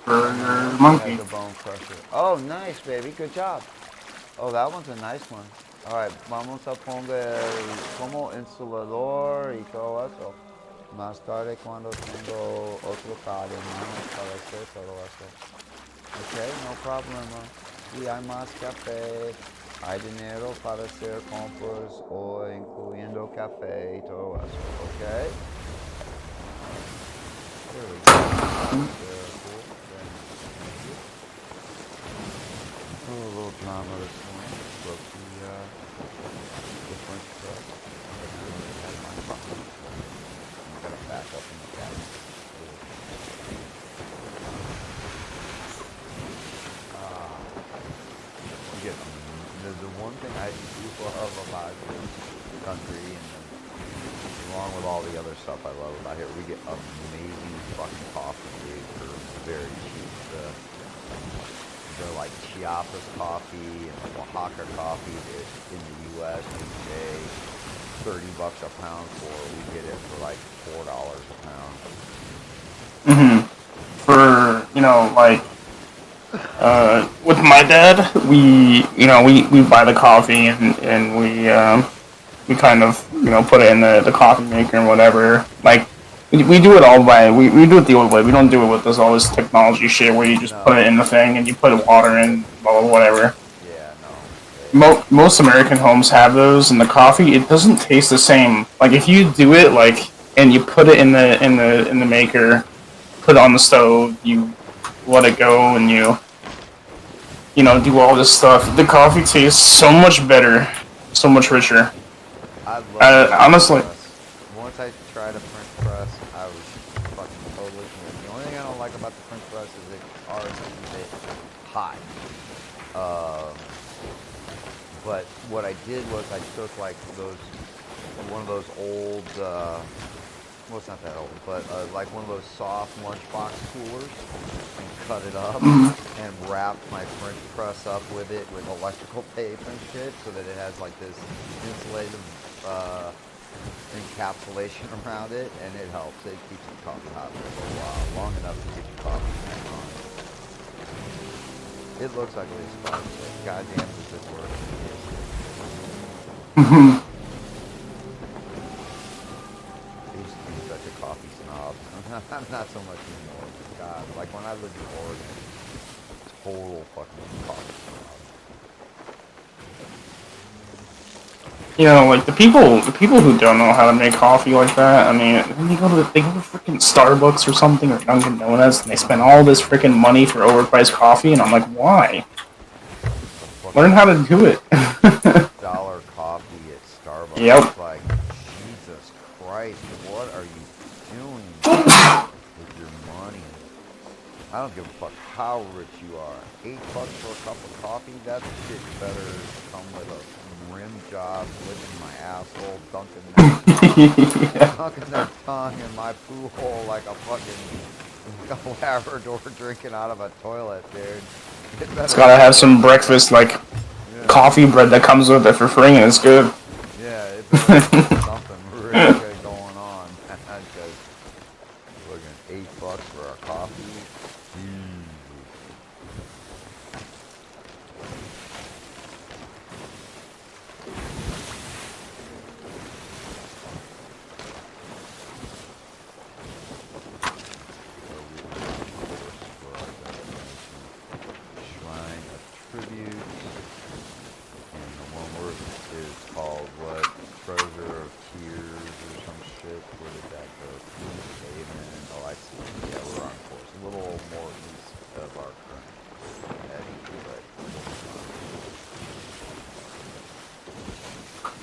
for your monkey. The bone crusher. Oh, nice, baby. Good job. Oh, that one's a nice one. All right, vamos a poner como insulador y todo eso. Más tarde cuando tengo otro par de manos para hacer todo eso. Okay, no problema. Y hay más café. Hay dinero para hacer compras hoy, incluyendo café y todo eso. Okay? There we go. Very cool. Very nice. Thank you. A little drama this morning. Spoke to different side of the country, and then, along with all the other stuff I love about here, we get amazing fucking coffee, dude, for very cheap. The like Chiapas coffee and the Oaxaca coffee that in the U.S. we pay $30 a pound for. We get it for like $4 a pound. For like with my dad, we buy the coffee and we kind of put it in the coffee maker and whatever. Like we do it all by we do it the old way. We don't do it with all this technology shit where you just put it in the thing and you put water in, whatever. Yeah, no. Most American homes have those, and the coffee, it doesn't taste the same. Like if you do it and you put it in the maker, put it on the stove, you let it go, and you do all this stuff. The coffee tastes so much better, so much richer. I love honestly. Once I tried a French press, I was fucking totally convinced. The only thing I don't like about the French press is it are a bit hot. But what I did was I took like one of those old, well, it's not that old, but like one of those soft lunchbox coolers, and cut it up and wrapped my French press up with it with electrical tape and shit, so that it has like this insulated encapsulation around it, and it helps. It keeps the coffee hot for a while, long enough to get your coffee on. It looks like it sparks, but goddamn does it work. I used to be such a coffee snob. I'm not so much anymore. God, like when I lived in Oregon, total fucking coffee snob. Like the people who don't know how to make coffee like that. I mean, when they go to freaking Starbucks or something, or Dunkin' Donuts, and they spend all this freaking money for overpriced coffee, and I'm like, why? Learn how to do it. Dollar coffee at Starbucks. Yep. It's like, Jesus Christ, what are you doing with your money? I don't give a fuck how rich you are. $8 for a cup of coffee? That shit better come with a rim job, licking my asshole, dunking their tongue in my poo hole like a fucking Labrador drinking out of a toilet, dude. It's gotta have some breakfast, like coffee bread that comes with it for free, and it's good. Yeah, it better have something really good going on. Because looking at $8 for a coffee.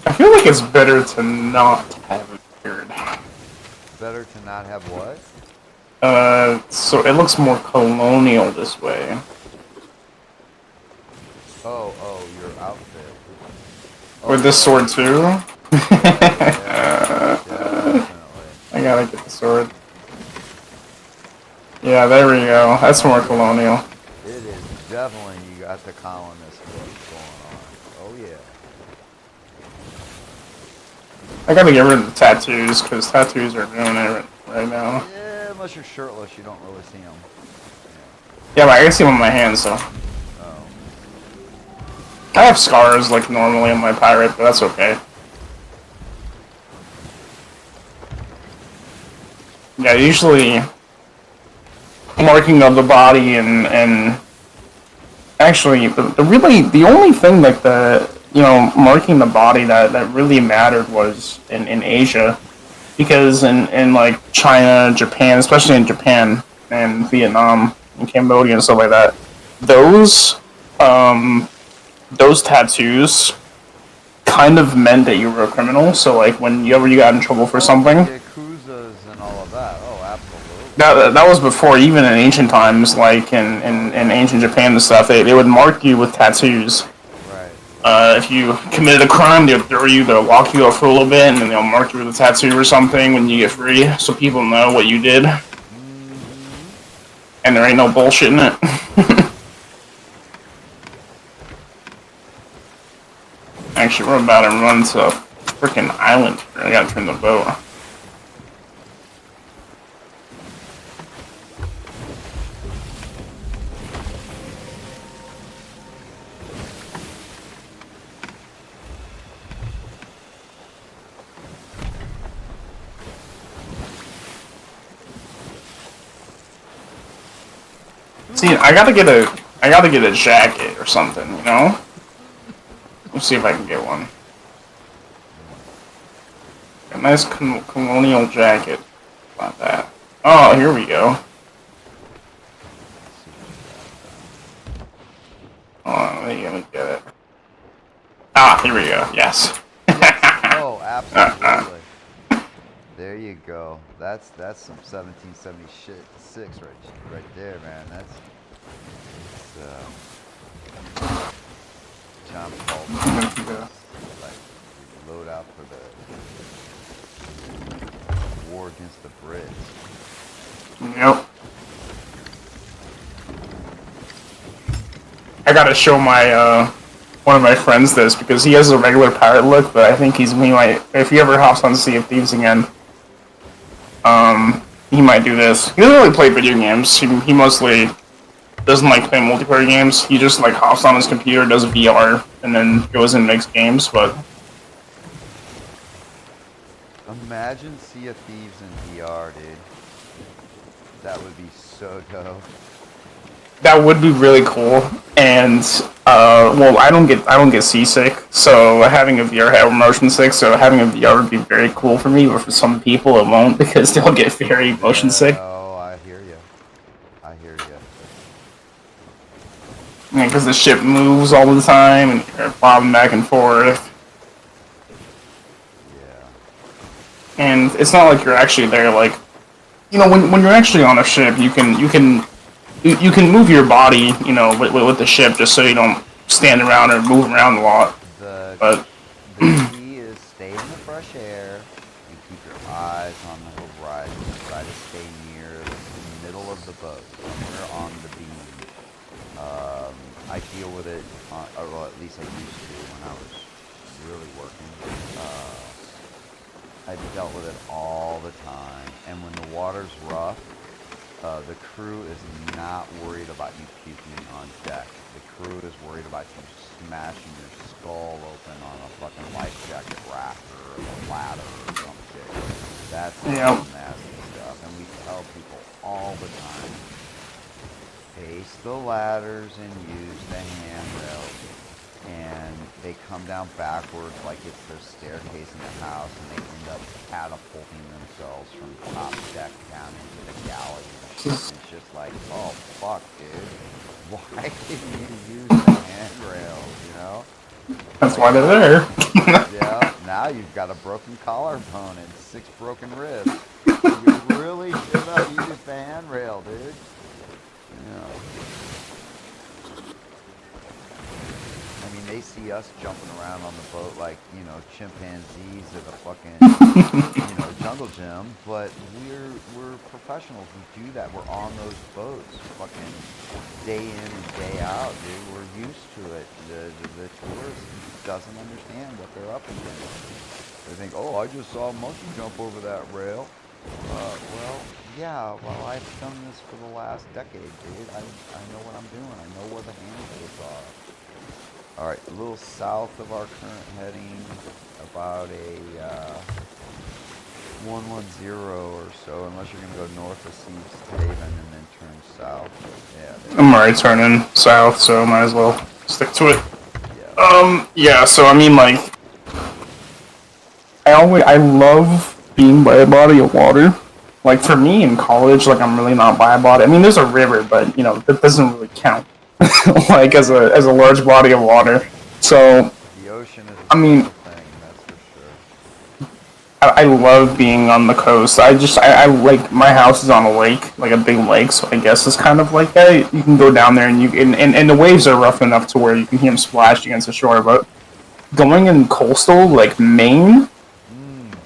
I feel like it's better to not have it weird. Better to not have what? So it looks more colonial this way. Oh, your outfit. With this sword too? Yeah, definitely. I gotta get the sword. Yeah, there we go. That's more colonial. It is definitely, you got the colonist look going on. Oh yeah. I gotta get rid of the tattoos, because tattoos are doing it right now. Yeah, unless you're shirtless, you don't really see them. Yeah, but I can see them on my hands, so. Oh. I have scars, like, normally on my pirate, but that's okay. Yeah, usually marking of the body and actually the only thing like marking the body that really mattered was in Asia, because in like China, Japan, especially in Japan and Vietnam and Cambodia and stuff like that, those tattoos kind of meant that you were a criminal. So like whenever you got in trouble for something, Yakuzas and all of that. Oh, absolutely. that was before, even in ancient times, like in ancient Japan and stuff, they would mark you with tattoos. Right. If you committed a crime, they'll throw you, they'll lock you up for a little bit, and then they'll mark you with a tattoo or something when you get free, so people know what you did. And there ain't no bullshit in it. Actually, we're about to run to a freaking island here. I gotta turn the boat. See, I gotta get a jacket or something, you know? Let's see if I can get one. A nice colonial jacket. About that. Oh, here we go. Oh, let me get it. Ah, here we go. Yes. Oh, absolutely. There you go. That's some 1776 right there, man. That's John Paul. Like load out for the war against the Brits. Yep. I gotta show my one of my friends this because he has a regular pirate look, but I think he might, if he ever hops on Sea of Thieves again, he might do this. He doesn't really play video games. He mostly doesn't like playing multiplayer games. He just like hops on his computer, does VR, and then goes and makes games. But imagine Sea of Thieves in VR, dude. That would be so dope. that would be really cool. And well, I don't get seasick, so having a VR or motion sick, so having a VR would be very cool for me. But for some people, it won't because they'll get very motion sick. Oh, I hear you. I hear you. Yeah, because the ship moves all the time and you're bobbing back and forth. Yeah. And it's not like you're actually there. Like, you know, when you're actually on a ship, you can move your body, you know, with the ship, just so you don't stand around or move around a lot. The key is stay in the fresh air and keep your eyes on the horizon. Try to stay near the middle of the boat, somewhere on the beam. I deal with it, or well, at least I used to when I was really working. I dealt with it all the time, and when the water's rough, the crew is not worried about you puking on deck. The crew is worried about you smashing your skull open on a fucking life jacket rafter or a ladder or some shit. That's nasty stuff. And we tell people all the time, face the ladders and use the handrails. And they come down backwards like it's their staircase in the house, and they end up catapulting themselves from top deck down into the galley. It's just like, oh fuck, dude, why didn't you use the handrails, you know? That's why they're there. Yeah, now you've got a broken collarbone and 6 broken ribs. You really should have used the handrail, dude. Yeah. I mean, they see us jumping around on the boat like, you know, chimpanzees at a fucking, you know, jungle gym, but we're professionals. We do that. We're on those boats fucking day in and day out, dude. We're used to it. The tourist doesn't understand what they're up against. They think, oh, I just saw a monkey jump over that rail. Well, yeah, well, I've done this for the last decade, dude. I know what I'm doing. I know where the handholds are. Alright, a little south of our current heading, about a 110 or so, unless you're going to go north of Sea's Haven and then turn south. Yeah, I'm already turning south, so might as well stick to it. Yeah. Yeah, so I mean, like, I love being by a body of water. Like, for me in college, like, I'm really not by a body. I mean, there's a river, but, you know, that doesn't really count. Like, as a large body of water. So, The ocean is I mean, thing, that's for sure. I love being on the coast. I like, my house is on a lake, like a big lake, so I guess it's kind of like that. You can go down there and and the waves are rough enough to where you can hear them splash against the shore, but going in coastal, like Maine,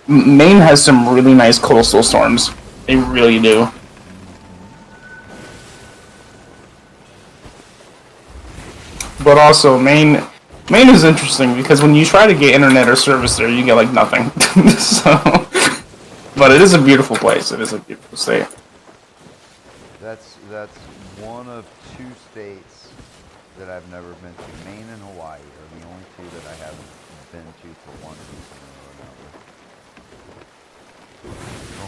Maine has some really nice coastal storms. They really do. But also, Maine is interesting because when you try to get internet or service there, you get like nothing. So, but it is a beautiful place. It is a beautiful state. That's one of two states that I've never been to. Maine and Hawaii are the only two that I haven't been to for one reason or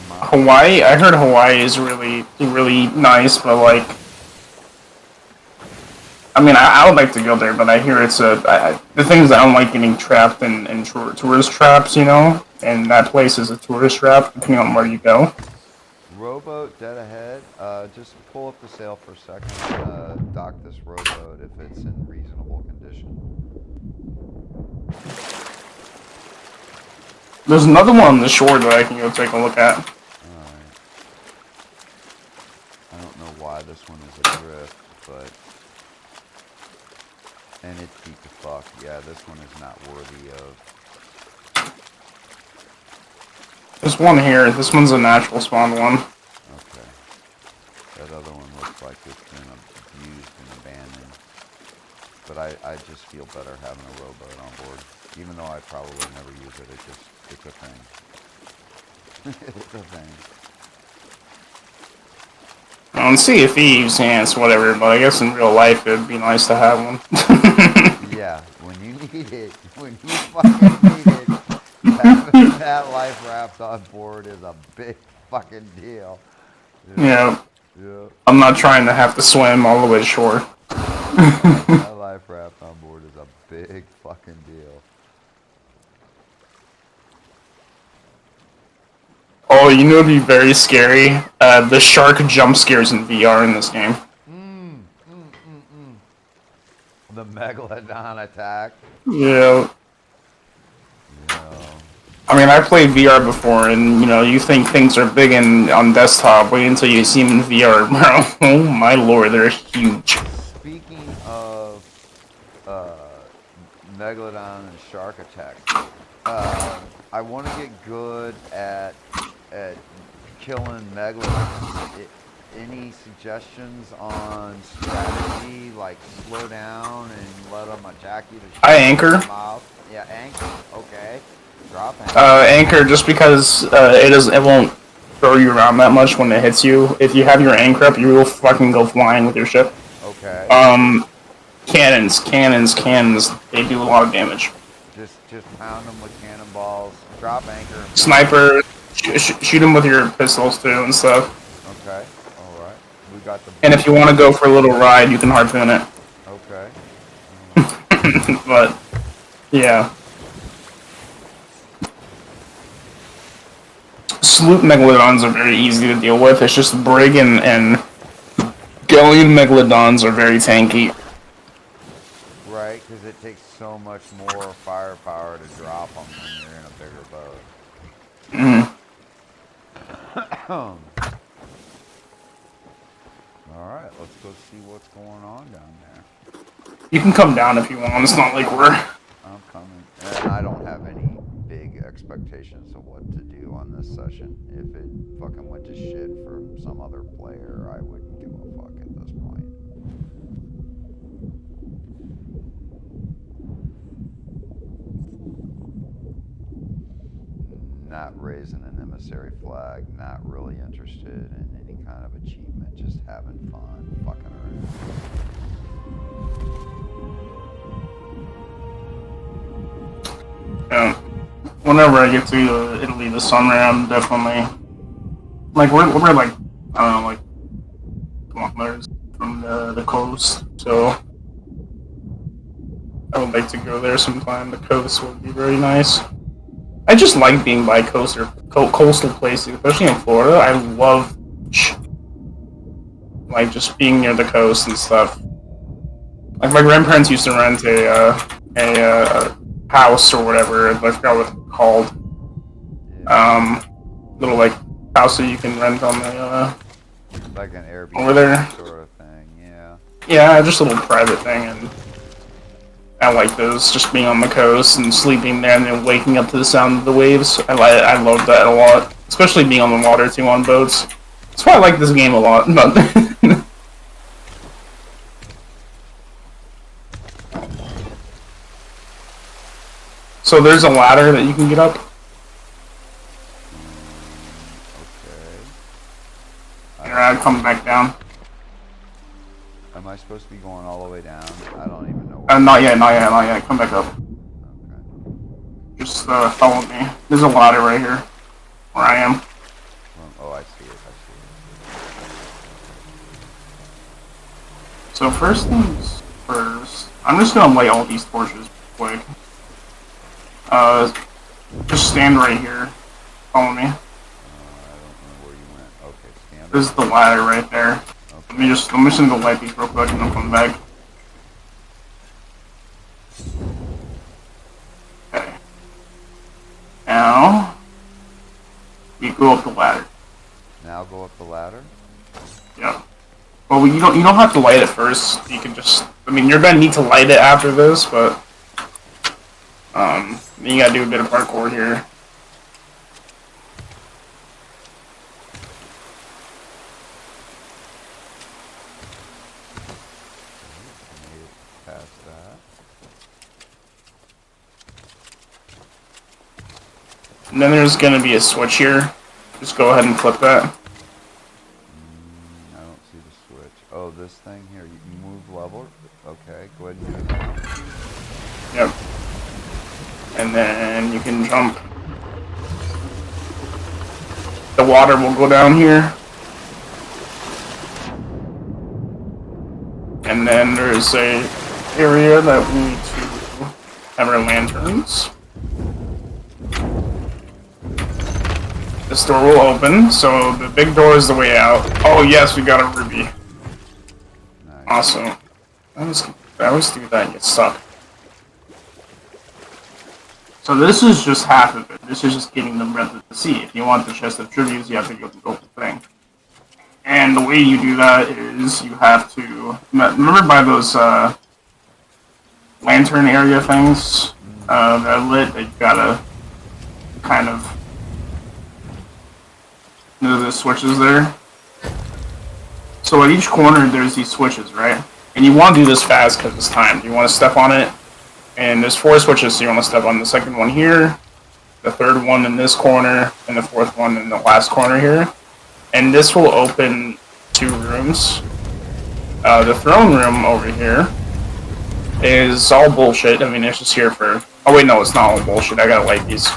another. Hawaii, I heard Hawaii is really, really nice, but like, I mean, I would like to go there, but I hear it's the thing is I don't like getting trapped in tourist traps, you know, and that place is a tourist trap, depending on where you go. Rowboat dead ahead. Just pull up the sail for a second. Dock this rowboat if it's in reasonable condition. There's another one on the shore that I can go take a look at. Alright. I don't know why this one is adrift, but... And it's deep as fuck. Yeah, this one is not worthy of... There's one here. This one's a natural spawn one. Okay. That other one looks like it's been abused and abandoned. But I just feel better having a rowboat on board. Even though I probably never use it, it's a thing. It's a thing. On Sea of Thieves, yeah, it's whatever, but I guess in real life it'd be nice to have one. Yeah, when you need it, when you fucking need it, having that life raft on board is a big fucking deal. Yeah. Yeah. I'm not trying to have to swim all the way to shore. That life raft on board is a big fucking deal. Oh, you know what'd be very scary? The shark jump scares in VR in this game. The Megalodon attack. Yeah. Yeah. I mean, I played VR before, and, you know, you think things are big on desktop. Wait until you see them in VR, bro. Oh my lord, they're huge. Speaking of Megalodon and shark attack, I want to get good at killing Megalodons. Any suggestions on strategy, like slow down and let them attack you? I anchor. Yeah, anchor. Okay. Drop anchor. Anchor just because it won't throw you around that much when it hits you. If you have your anchor up, you will fucking go flying with your ship. Okay. Cannons. They do a lot of damage. Just pound them with cannonballs. Drop anchor. Sniper. Shoot them with your pistols too and stuff. Okay. All right. We got the. And if you want to go for a little ride, you can harpoon it. Okay. But yeah. Sloop megalodons are very easy to deal with. It's just brig and galleon megalodons are very tanky. Right, because it takes so much more firepower to drop them when you're in a bigger boat. Alright, let's go see what's going on down there. You can come down if you want. It's not like we're... I'm coming. And I don't have any big expectations of what to do on this session. If it fucking went to shit for some other player, I wouldn't give a fuck at this point. Not raising an emissary flag, not really interested in any kind of achievement, just having fun, fucking around. Yeah. Whenever I get to Italy this summer, I'm definitely... Like, we're like, I don't know, like, kilometers from the coast, so... I would like to go there sometime. The coast would be very nice. I just like being by coastal places, especially in Florida. I love like just being near the coast and stuff. Like my grandparents used to rent a house or whatever. I forgot what it's called. Little like house that you can rent on the like an Airbnb over there sort of thing. Yeah. Yeah, just a little private thing, and I like those, just being on the coast and sleeping there and then waking up to the sound of the waves. I love that a lot, especially being on the water too on boats. That's why I like this game a lot. But so there's a ladder that you can get up. Okay. I'll come back down. Am I supposed to be going all the way down? I don't even know. Not yet, not yet, not yet. Come back up. Okay. Just follow me. There's a ladder right here, where I am. Oh, I see it. I see it. So first things first, I'm just gonna light all these torches quick. Just stand right here. Follow me. I don't know where you went. Okay, stand. There's the ladder right there. Okay. I'm just gonna go light these real quick and then come back. Okay. Now we go up the ladder. Now go up the ladder. Yeah. Well, you don't have to light it first. You can just. I mean, you're gonna need to light it after this, but you gotta do a bit of parkour here. Past that. And then there's gonna be a switch here. Just go ahead and flip that. I don't see the switch. Oh, this thing here. You move level. Okay, go ahead and do that. Yep. And then you can jump. The water will go down here. And then there's a area that we need to have our lanterns. This door will open, so the big door is the way out. Oh yes, we got a ruby. Nice. Awesome. I always do that and get stuck. So this is just half of it. This is just getting them rid of the sea. If you want the chest of tributes, you have to go to the open thing. And the way you do that is you have to remember by those lantern area things that are lit. That you gotta kind of the switches there. So at each corner there's these switches, right? And you want to do this fast because it's timed. You want to step on it. And there's 4 switches, so you want to step on the second one here, the third one in this corner, and the fourth one in the last corner here. And this will open 2 rooms. The throne room over here is all bullshit. I mean, it's just here for... Oh wait, no, it's not all bullshit. I gotta light these.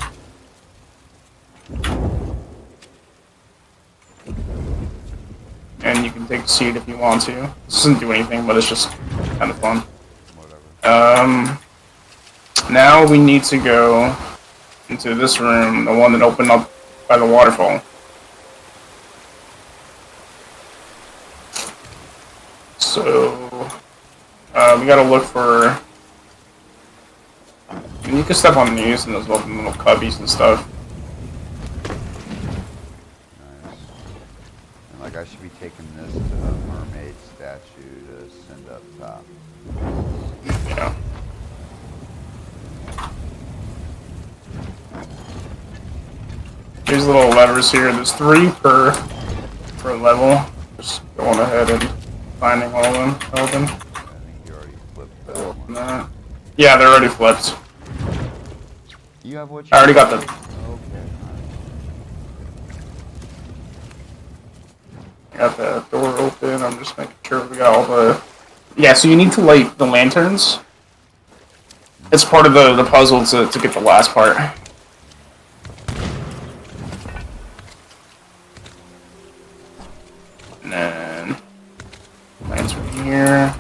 And you can take a seat if you want to. This doesn't do anything, but it's just kind of fun. Whatever. Now we need to go into this room, the one that opened up by the waterfall. So, we gotta look for... And you can step on these and those little cubbies and stuff. Nice. And like I should be taking this to the mermaid statue to send up top. Yeah. These little levers here, there's 3 per level. Just going ahead and finding all of them open. I think you already flipped that one. Yeah, they're already flipped. You have what you I already got the... Okay. Got the door open. I'm just making sure we got all the... Yeah, so you need to light the lanterns. It's part of the puzzle to get the last part. And then... lantern here.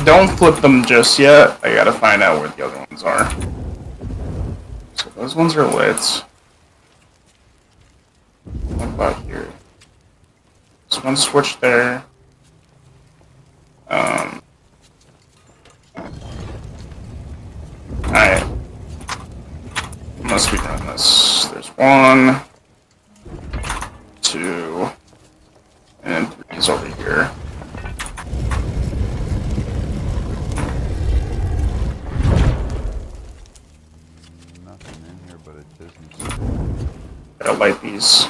Don't flip them just yet. I gotta find out where the other ones are. So those ones are lit. What about here? There's one switch there. Alright. Must be doing this. There's 1, 2, and 3 is over here. Gotta light these.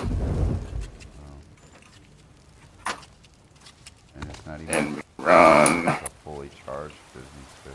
And it's not even And we run. a fully charged frisbee stick.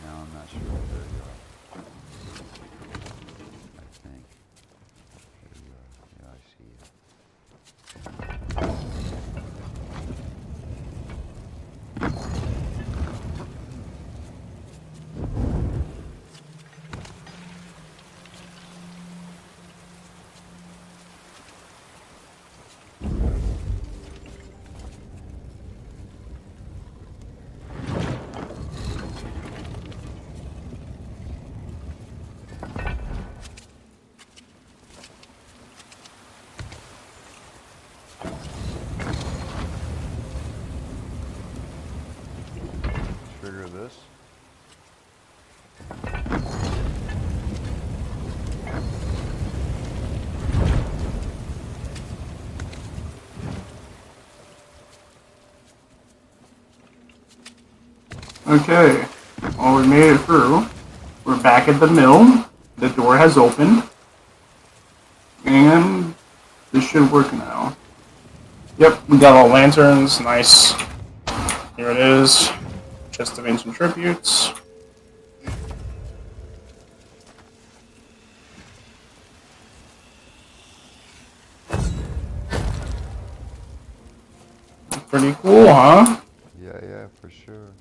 Now I'm not sure where you are. I think. There you are. Yeah, I see you. Trigger this. Okay. Well, we made it through. We're back at the mill. The door has opened. And this should work now. Yep, we got all lanterns. Nice. Here it is. Chest of ancient tributes. Pretty cool, huh? Yeah, for sure.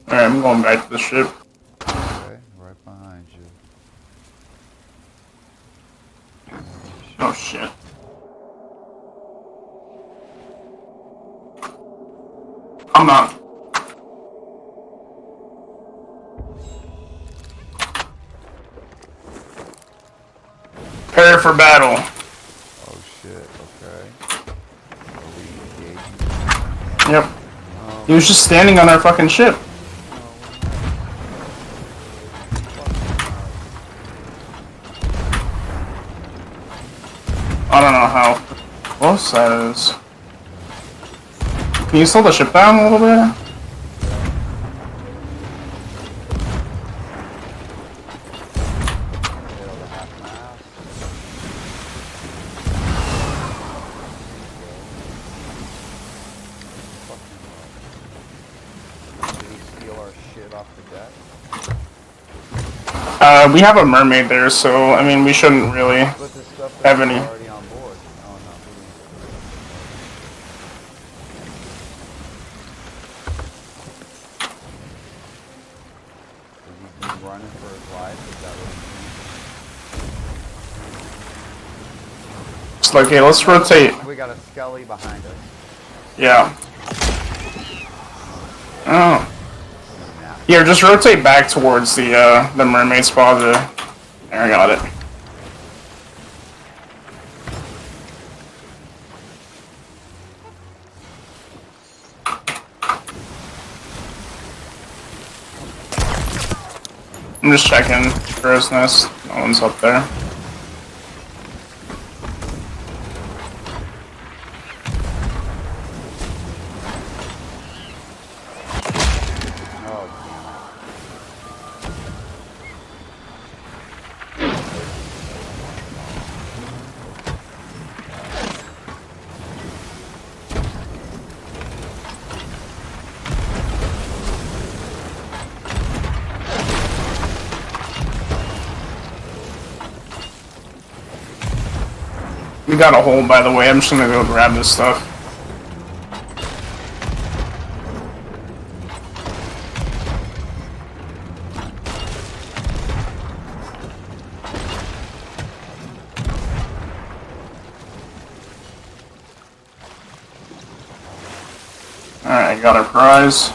Alright, I'm going back to the ship. Okay, right behind you. Oh shit. I'm not. Prepare for battle. Oh shit, okay. Are we engaging? Yep. He was just standing on our fucking ship. I don't know how close that is. Can you slow the ship down a little bit? We have a mermaid there, so I mean we shouldn't really have any. Already on board. Oh no. Is he running for his life? Is that what It's like, okay, let's rotate. we got a skelly behind us. Yeah. Oh. Here, just rotate back towards the mermaid spa. There, I got it. I'm just checking crow's nest. No one's up there. We got a hole, by the way. I'm just gonna go grab this stuff. Alright, got our prize.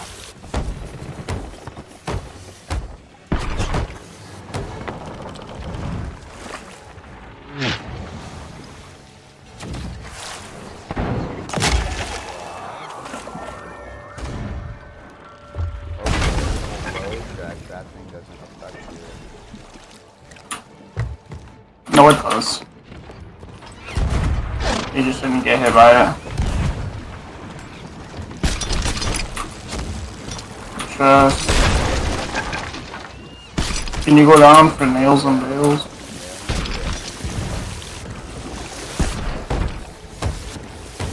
That thing doesn't affect you. No, it does. You just didn't get hit by it. Just... Can you go down for nails and bales?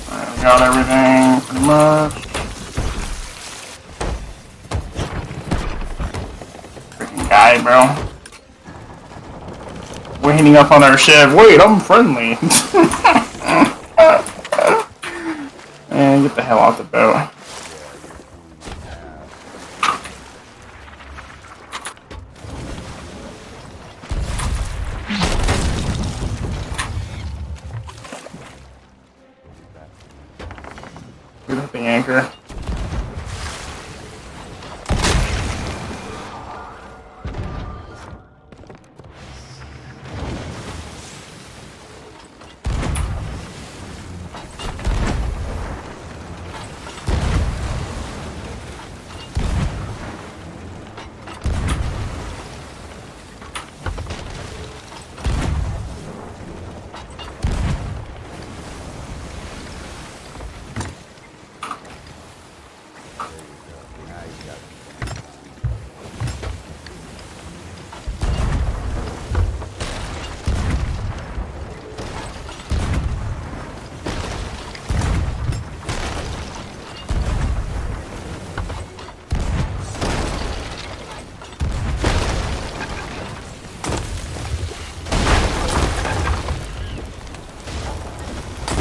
Alright, we got everything pretty much. Freaking guy, bro. We're heating up on our ship. Wait, I'm friendly. And get the hell off the boat. Get up the anchor.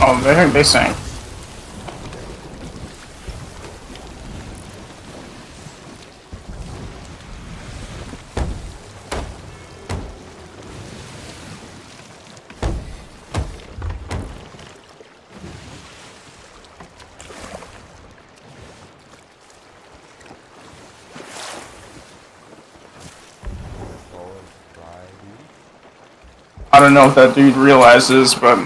Oh, they sank. I don't know if that dude realizes, but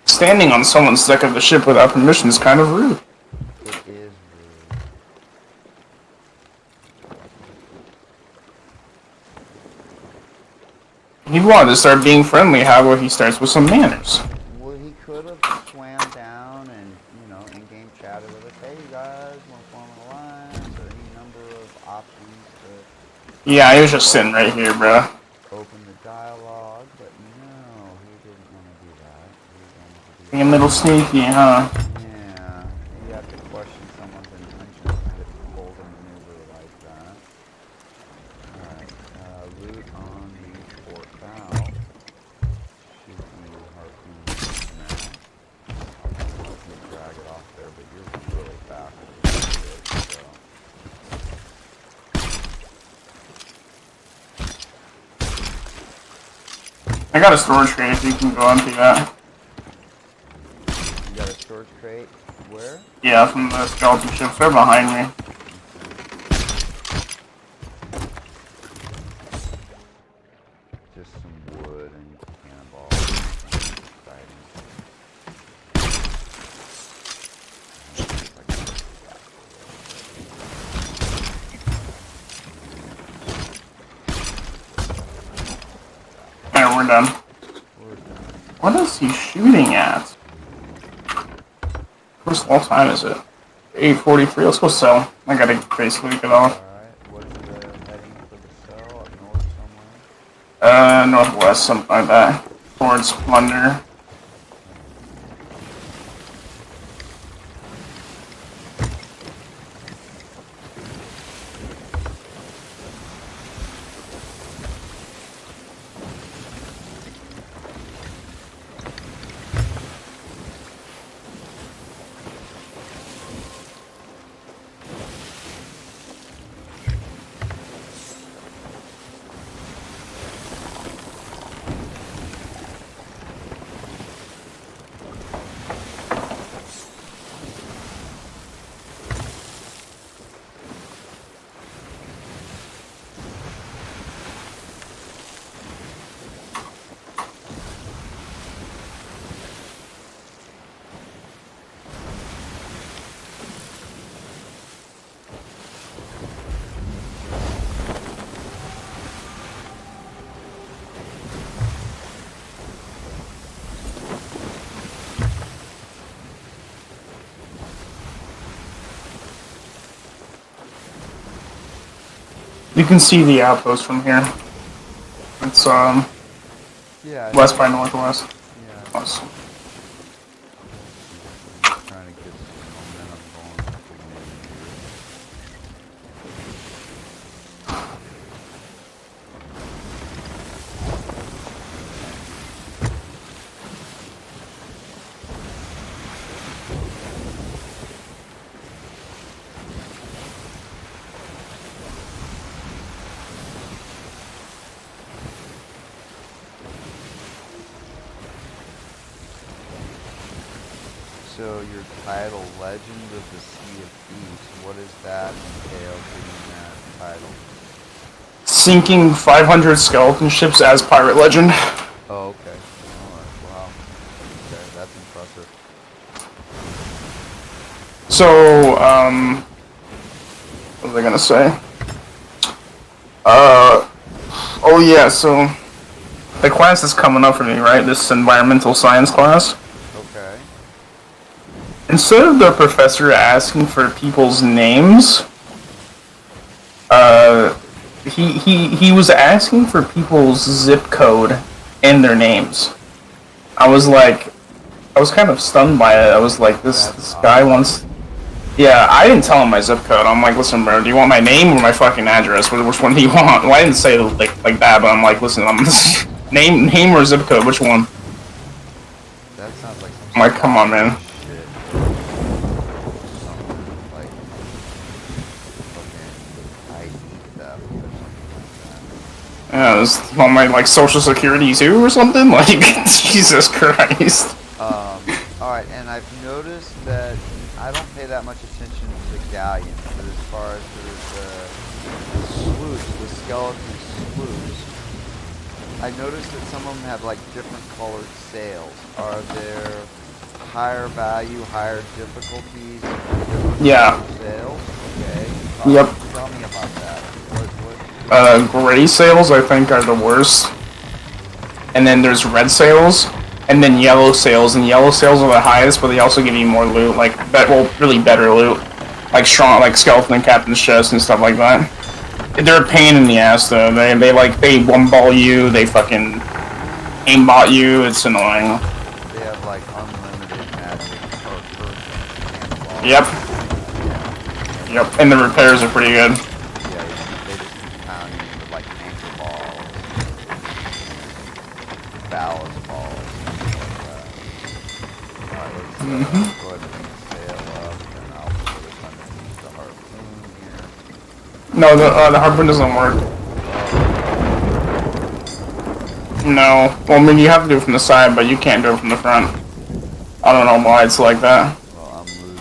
standing on someone's deck of the ship without permission is kind of rude. It is rude. He wanted to start being friendly, however, he starts with some manners. Well, he could have swam down and, you know, in-game chatted with us, hey, you guys, want to form an alliance, or any number of options to... Yeah, he was just sitting right here, bro. Open the dialogue, but no, he didn't want to do that. He wanted to do Being a little sneaky, huh? Yeah, you have to question someone's intentions with golden maneuver like that. Alright, loot on the port bow. Shoot the harpoon now. Let me drag it off there, but you're really fast with it, so... I got a storage crate if you can go empty that. You got a storage crate? Where? Yeah, from the skeleton ships. They're behind me. Just some wood and cannonballs. Exciting. Alright, we're done. What is he shooting at? What time is it? 8:43. Let's go sell. I gotta basically get off. Alright, what is the heading for the cell? Up north somewhere? Northwest, something like that. Towards Plunder. You can see the outpost from here. It's Yeah. west by northwest. Yeah. West. Trying to get some momentum going for me here. So your title, Legend of the Sea of Thieves, what does that entail, getting that title? Sinking 500 skeleton ships as pirate legend. Oh, okay. Alright, wow. Okay, that's impressive. So, what was I gonna say? Oh yeah, so the class is coming up for me, right? This environmental science class. Okay. Instead of the professor asking for people's names, he was asking for people's zip code and their names. I was kind of stunned by it. I was like, this guy wants. Yeah, I didn't tell him my zip code. I'm like, listen, bro, do you want my name or my fucking address? Which one do you want? Well, I didn't say like that, but I'm like, listen, I'm name or zip code. Which one? That sounds like some I'm like, come on, man. shit. Something like fucking ID theft or something like that. Yeah, this on my like social security too or something. Like, Jesus Christ. Alright, and I've noticed that I don't pay that much attention to the galleons, but as far as the sloops, the skeleton sloops, I noticed that some of them have like different colored sails. Are there higher value, higher difficulties, different Yeah. sails? Okay. Yep. Tell me about that. What Gray sails I think are the worst, and then there's red sails, and then yellow sails. And yellow sails are the highest, but they also give you more loot, like really better loot, like strong, like skeleton and captain's chest and stuff like that. They're a pain in the ass though. They one ball you, they fucking aimbot you. It's annoying. they have like unlimited magic per cannonball. Yep. Yep. And the repairs are pretty good. Yeah, they just keep pounding you with like anchor balls, ballast balls, stuff like that. Alright, let's go ahead and bring the sail up, and I'll put it underneath the harpoon here. No, the harpoon doesn't work. No. Well, I mean, you have to do it from the side, but you can't do it from the front. I don't know why it's like that. Well, I'm losing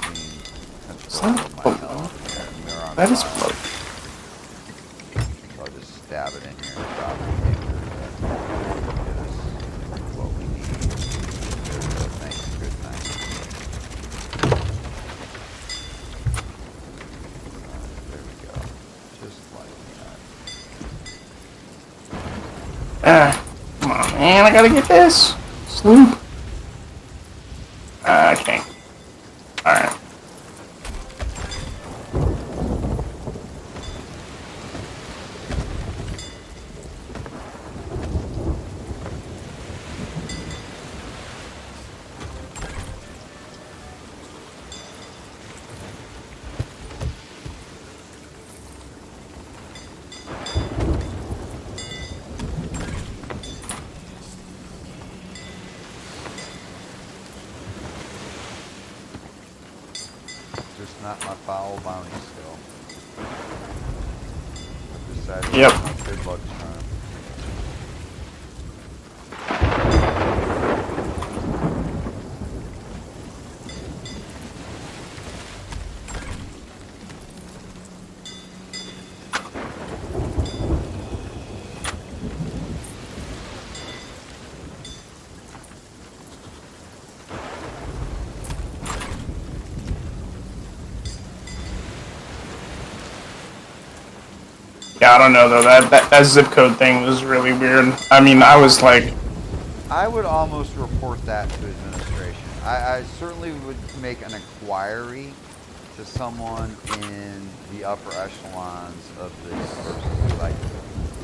Is control that of my below? helmet here, and they're on That is fire. blood. So I'll just stab it in here and drop the anchor. Get us what we need. There we go. Thanks. Good, thanks. There we go. Just like that. Come on, man, I gotta get this. Sloop. Okay. Alright. Just not my foul bounty skill. I've decided Yep. to my good luck charm. Yeah, I don't know though. That zip code thing was really weird. I mean, I was like, I would almost report that to administration. I certainly would make an inquiry to someone in the upper echelons of the university, like,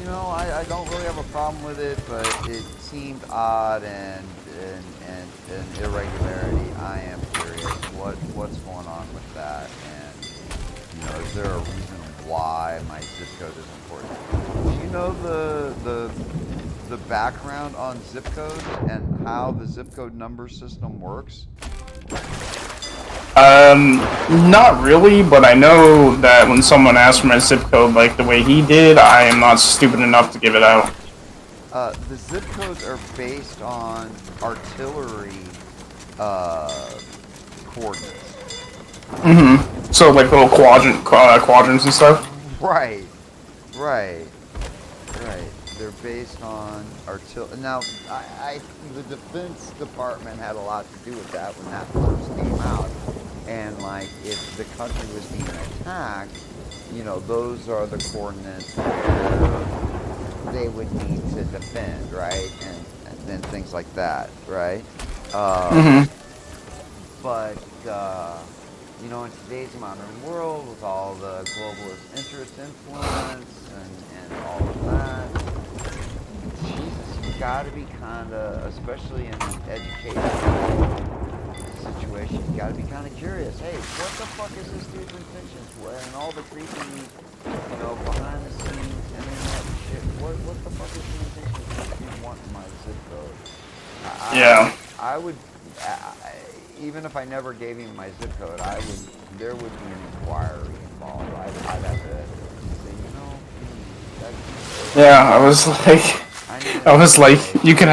I don't really have a problem with it, but it seemed odd and irregularity. I am curious what's going on with that, and is there a reason why my zip code is important? Do you know the background on zip codes and how the zip code number system works? Not really, but I know that when someone asks for my zip code like the way he did, I am not stupid enough to give it out. The zip codes are based on artillery coordinates. Mm-hmm. So like little quadrants and stuff. Right, right, right. They're based on artillery. Now, the Defense Department had a lot to do with that when that first came out. And like, if the country was being attacked, those are the coordinates where they would need to defend, right? And then things like that, right? Mm-hmm. But in today's modern world, with all the globalist interest influence and all of that, Jesus, you gotta be kind of, especially in an educational situation, you gotta be kind of curious. Hey, what the fuck is this dude's intentions? And all the creepy, behind the scenes internet shit. What the fuck is the intentions of this dude wanting my zip code? Yeah. I would, even if I never gave him my zip code, there would be an inquiry involved. I'd have to say, that's. Yeah, I was like, you can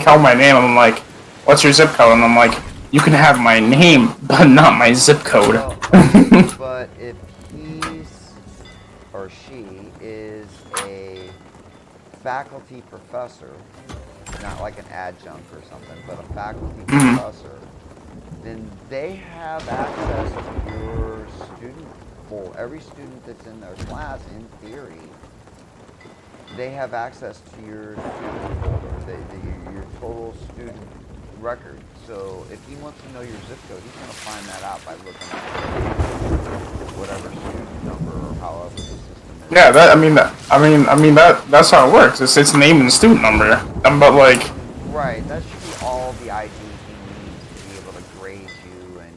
call my name. I'm like, what's your zip code? And I'm like, you can have my name, but not my zip code. Well, but if he's or she is a faculty professor, not like an adjunct or something, but a faculty professor, then they have access to your student pool. Every student that's in their class, in theory, they have access to your student folder, your total student record. So if he wants to know your zip code, he's going to find that out by looking at whatever student number or however the system is. Yeah, that's how it works. It's name and student number. But like. Right, that should be all the ID he needs to be able to grade you and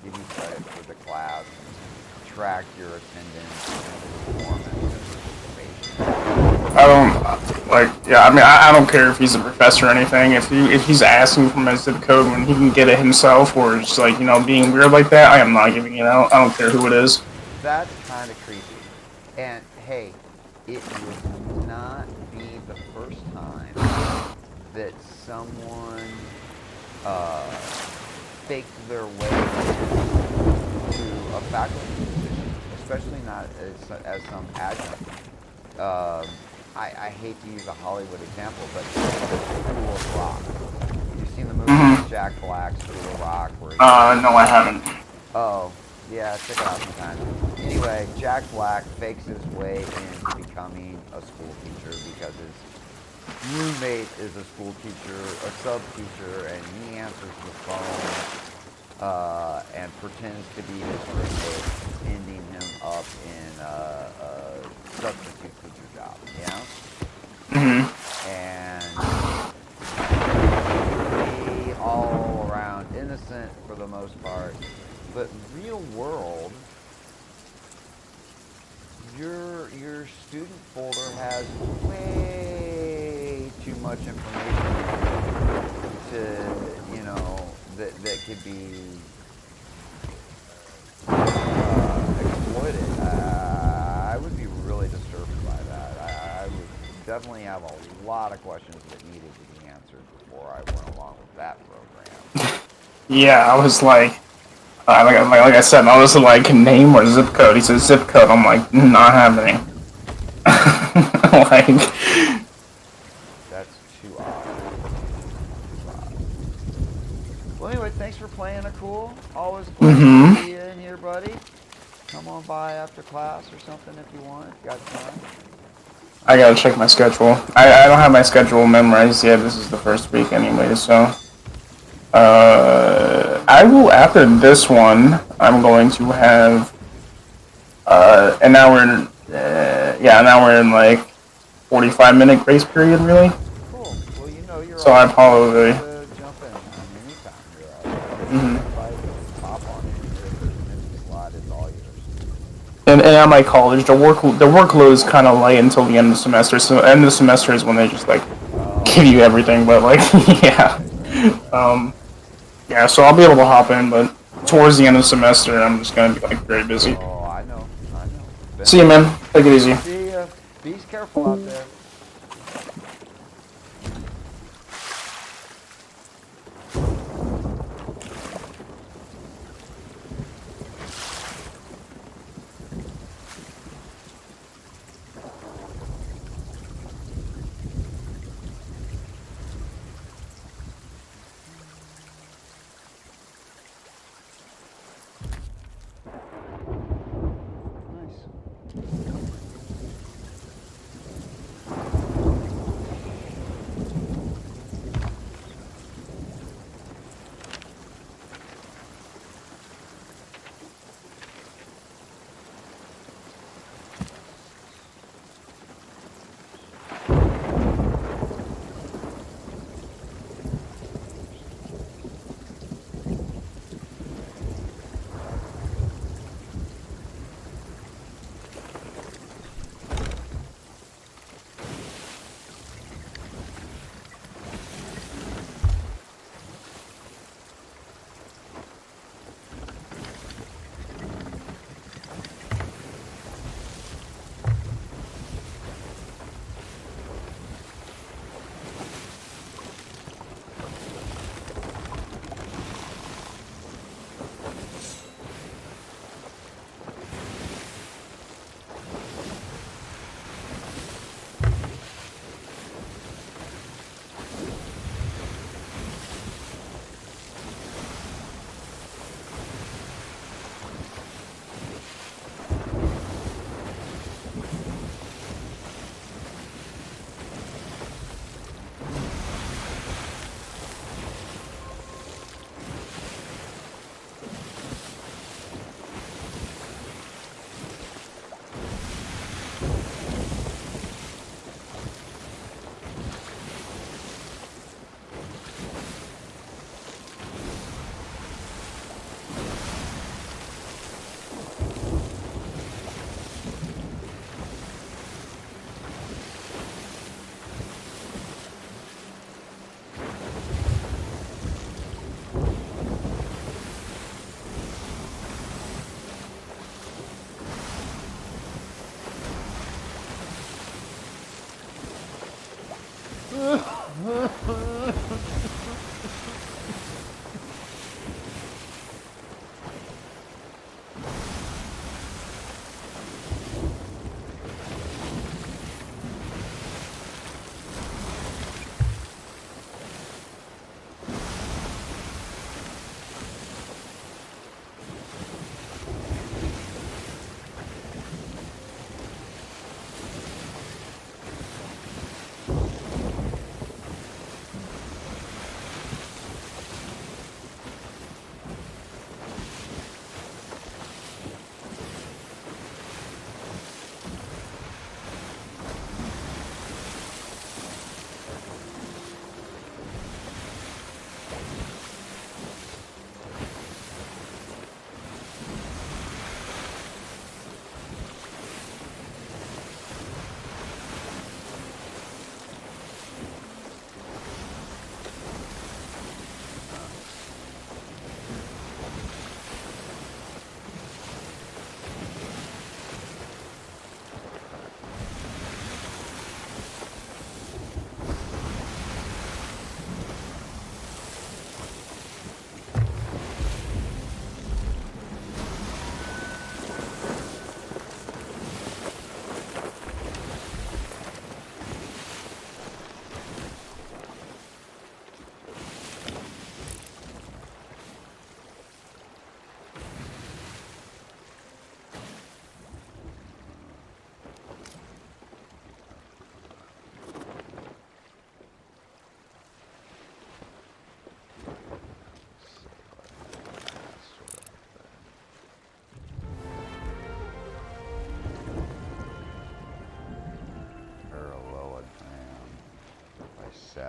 give you credit for the class, and track your attendance and performance and participation. I don't I don't care if he's a professor or anything. If he's asking for my zip code when he can get it himself, or just like being weird like that, I am not giving it out. I don't care who it is. That's kind of creepy. And hey, it would not be the first time that someone faked their way to a faculty position, especially not as some adjunct. I hate to use a Hollywood example, but School of Rock. You've seen the movie Jack Black's School of Rock? No, I haven't. Oh, yeah, check it out sometime. Anyway, Jack Black fakes his way into becoming a school teacher because his roommate is a school teacher, a sub-teacher, and he answers the phone and pretends to be his roommate, ending him up in a substitute teacher job, And he all around innocent for the most part, but real world, your student folder has way too much information to that could be exploited. I would be really disturbed by that. I would definitely have a lot of questions that needed to be answered before I went along with that program. Yeah, I was like I said, I was like, name or zip code. He said zip code. I'm like, not happening. Like, that's too odd. Well, anyway, thanks for playing a cool. Always glad to see you in here, buddy. Come on by after class or something if you want. If you got time. I gotta check my schedule. I don't have my schedule memorized yet. This is the first week anyway, so. I will, after this one, I'm going to have an hour and an hour and like 45-minute grace period, really. Cool. Well, you know, you're So I always welcome probably. to jump in, man. Anytime you're just Mhm. invite, hop on in here. 30 minute slot is all yours. And at my college, the workload is kind of light until the end of the semester. So end of the semester is when they just like Oh, give you everything. But like, yeah, right. um, yeah. So I'll be able to hop in, but towards the end of the semester, I'm just gonna be like very busy. Oh, I know. I know. Been See you, there. man. Take it easy. See ya. Be careful out there. Nice.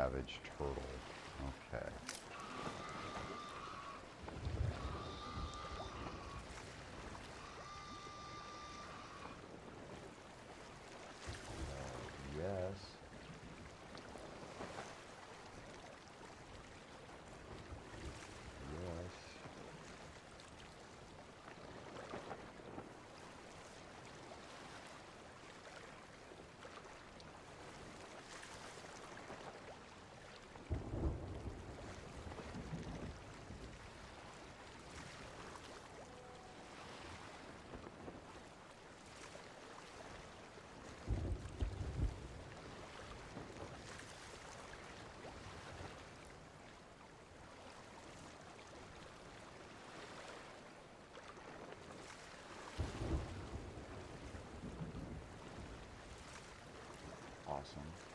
savage turtle. Okay. Yes. Yes. Awesome.